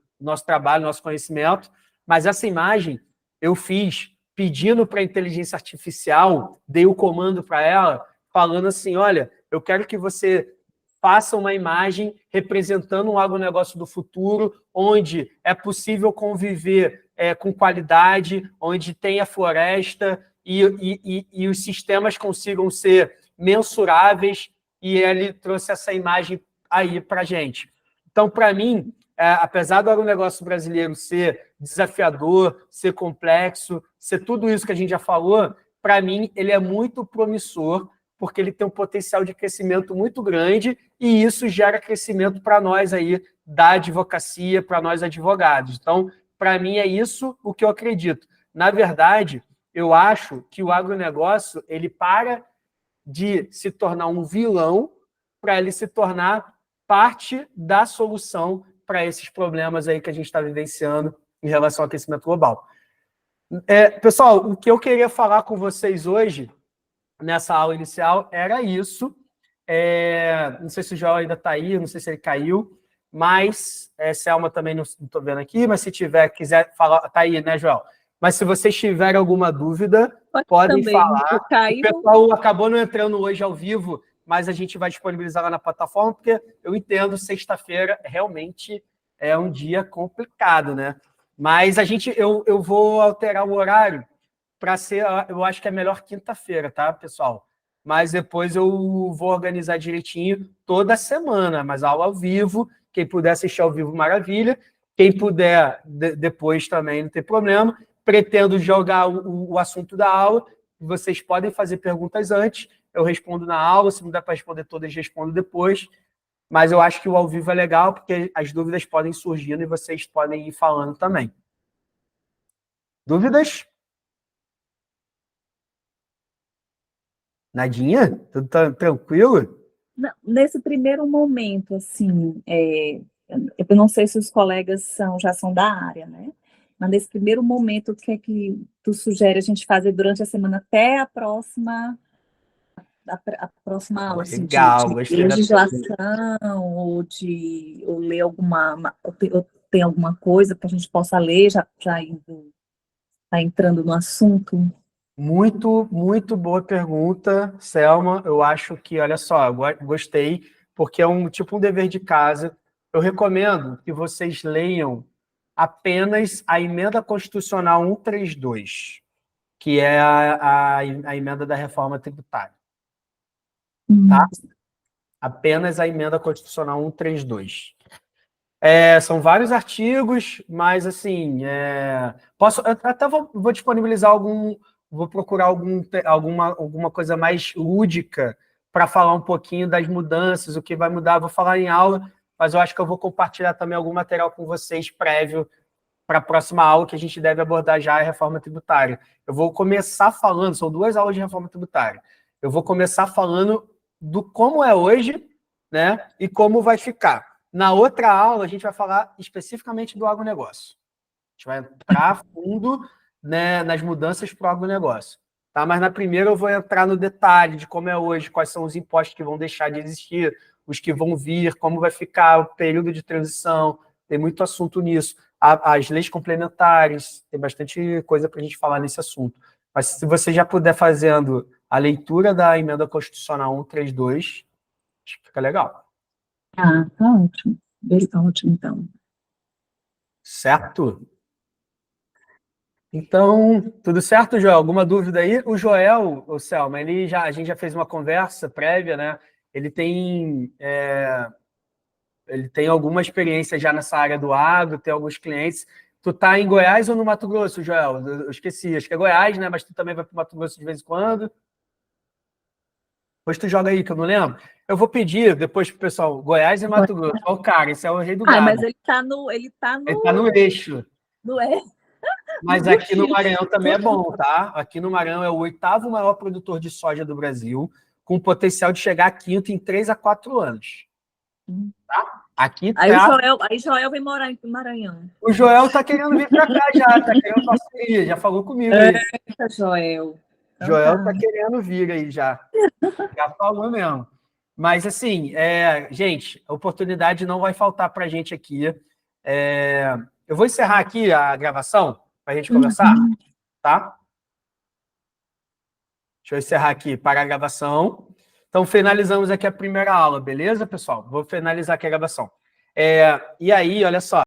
trabalho, nosso conhecimento, mas essa imagem eu fiz pedindo para a inteligência artificial, dei o comando para ela, falando assim, olha, eu quero que você faça uma imagem representando um agronegócio do futuro, onde é possível conviver com qualidade, onde tenha floresta e os sistemas consigam ser mensuráveis, e ele trouxe essa imagem aí para a gente. Então, para mim, apesar do agronegócio brasileiro ser desafiador, ser complexo, ser tudo isso que a gente já falou, para mim, ele é muito promissor, porque ele tem um potencial de crescimento muito grande, e isso gera crescimento para nós aí da advocacia, para nós advogados. Então, para mim, é isso o que eu acredito. Na verdade, eu acho que o agronegócio ele para de se tornar um vilão para ele se tornar parte da solução para esses problemas aí que a gente está vivenciando em relação ao aquecimento global. Pessoal, o que eu queria falar com vocês hoje, nessa aula inicial, era isso. Não sei se o Joel ainda está aí, não sei se ele caiu, mas Selma também não estou vendo aqui, mas se quiser falar, está aí, né, Joel? Mas se vocês tiverem alguma dúvida, podem também falar. O pessoal acabou não entrando hoje ao vivo, mas a gente vai disponibilizar lá na plataforma, porque eu entendo, sexta-feira realmente é um dia complicado, né? Mas eu vou alterar o horário para ser, eu acho que é melhor quinta-feira, tá, pessoal? Mas depois eu vou organizar direitinho toda semana, mas aula ao vivo, quem puder assistir ao vivo, maravilha. Quem puder depois também, não tem problema. Pretendo jogar o assunto da aula, vocês podem fazer perguntas antes, eu respondo na aula, se não der para responder todas, respondo depois, mas eu acho que o ao vivo é legal, porque as dúvidas podem surgindo e vocês podem ir falando também. Dúvidas? Nadinha? Tudo tá tranquilo? Não, nesse primeiro momento, assim, eu não sei se os colegas já são da área, né? Mas nesse primeiro momento, o que é que tu sugere a gente fazer durante a semana até a próxima aula? Legal, assim, de legislação ou ler ou tem alguma coisa que a gente possa ler já entrando no assunto? Muito, muito boa pergunta, Selma. Eu acho que, olha só, gostei, porque é um dever de casa. Eu recomendo que vocês leiam apenas a Emenda Constitucional 132, que é a emenda da reforma tributária. Tá? Apenas a Emenda Constitucional 132. São vários artigos, mas, assim, até vou disponibilizar vou procurar alguma coisa mais lúdica para falar um pouquinho das mudanças, o que vai mudar. Vou falar em aula, mas eu acho que eu vou compartilhar também algum material com vocês prévio para a próxima aula, que a gente deve abordar já a reforma tributária. Eu vou começar falando, são 2 aulas de reforma tributária. Eu vou começar falando do como é hoje, né, e como vai ficar. Na outra aula, a gente vai falar especificamente do agronegócio. A gente vai entrar a fundo, né, nas mudanças para o agronegócio. Tá? Mas na primeira eu vou entrar no detalhe de como é hoje, quais são os impostos que vão deixar de existir, os que vão vir, como vai ficar o período de transição, tem muito assunto nisso. As leis complementares, tem bastante coisa para a gente falar nesse assunto. Mas se você já puder fazendo a leitura da emenda constitucional 132, acho que fica legal. Ah, tá ótimo. Tá ótimo, então. Certo? Então, tudo certo, Joel? Alguma dúvida aí? O Joel, o Selma, a gente já fez uma conversa prévia, né? Ele tem alguma experiência já nessa área do agro, tem alguns clientes. Tu tá em Goiás ou no Mato Grosso, Joel? Eu esqueci, acho que é Goiás, né? Mas tu também vai para o Mato Grosso de vez em quando. Depois tu joga aí, que eu não lembro. Eu vou pedir depois pro pessoal, Goiás e Mato Grosso. Ó, o cara, esse é o rei do Ah, gado. mas ele tá no Ele tá no eixo. no Mas no aqui no buchinho. Maranhão também é bom, tá? Aqui no Maranhão é o 8º maior produtor de soja do Brasil, com potencial de chegar a 5º em 3 a 4 anos. Tá? Aqui Aí tá. Joel vem morar em Maranhão. O Joel tá querendo vir para cá já, tá querendo parceria, já falou comigo aí. Eita, Joel. Então Joel tá. tá querendo vir aí já. Já falou mesmo. Mas, assim, gente, a oportunidade não vai faltar para a gente aqui. Eu vou encerrar aqui a gravação para a gente conversar, tá? Deixa eu encerrar aqui para a gravação. Então, finalizamos aqui a primeira aula, beleza, pessoal? Vou finalizar aqui a gravação. E aí, olha só.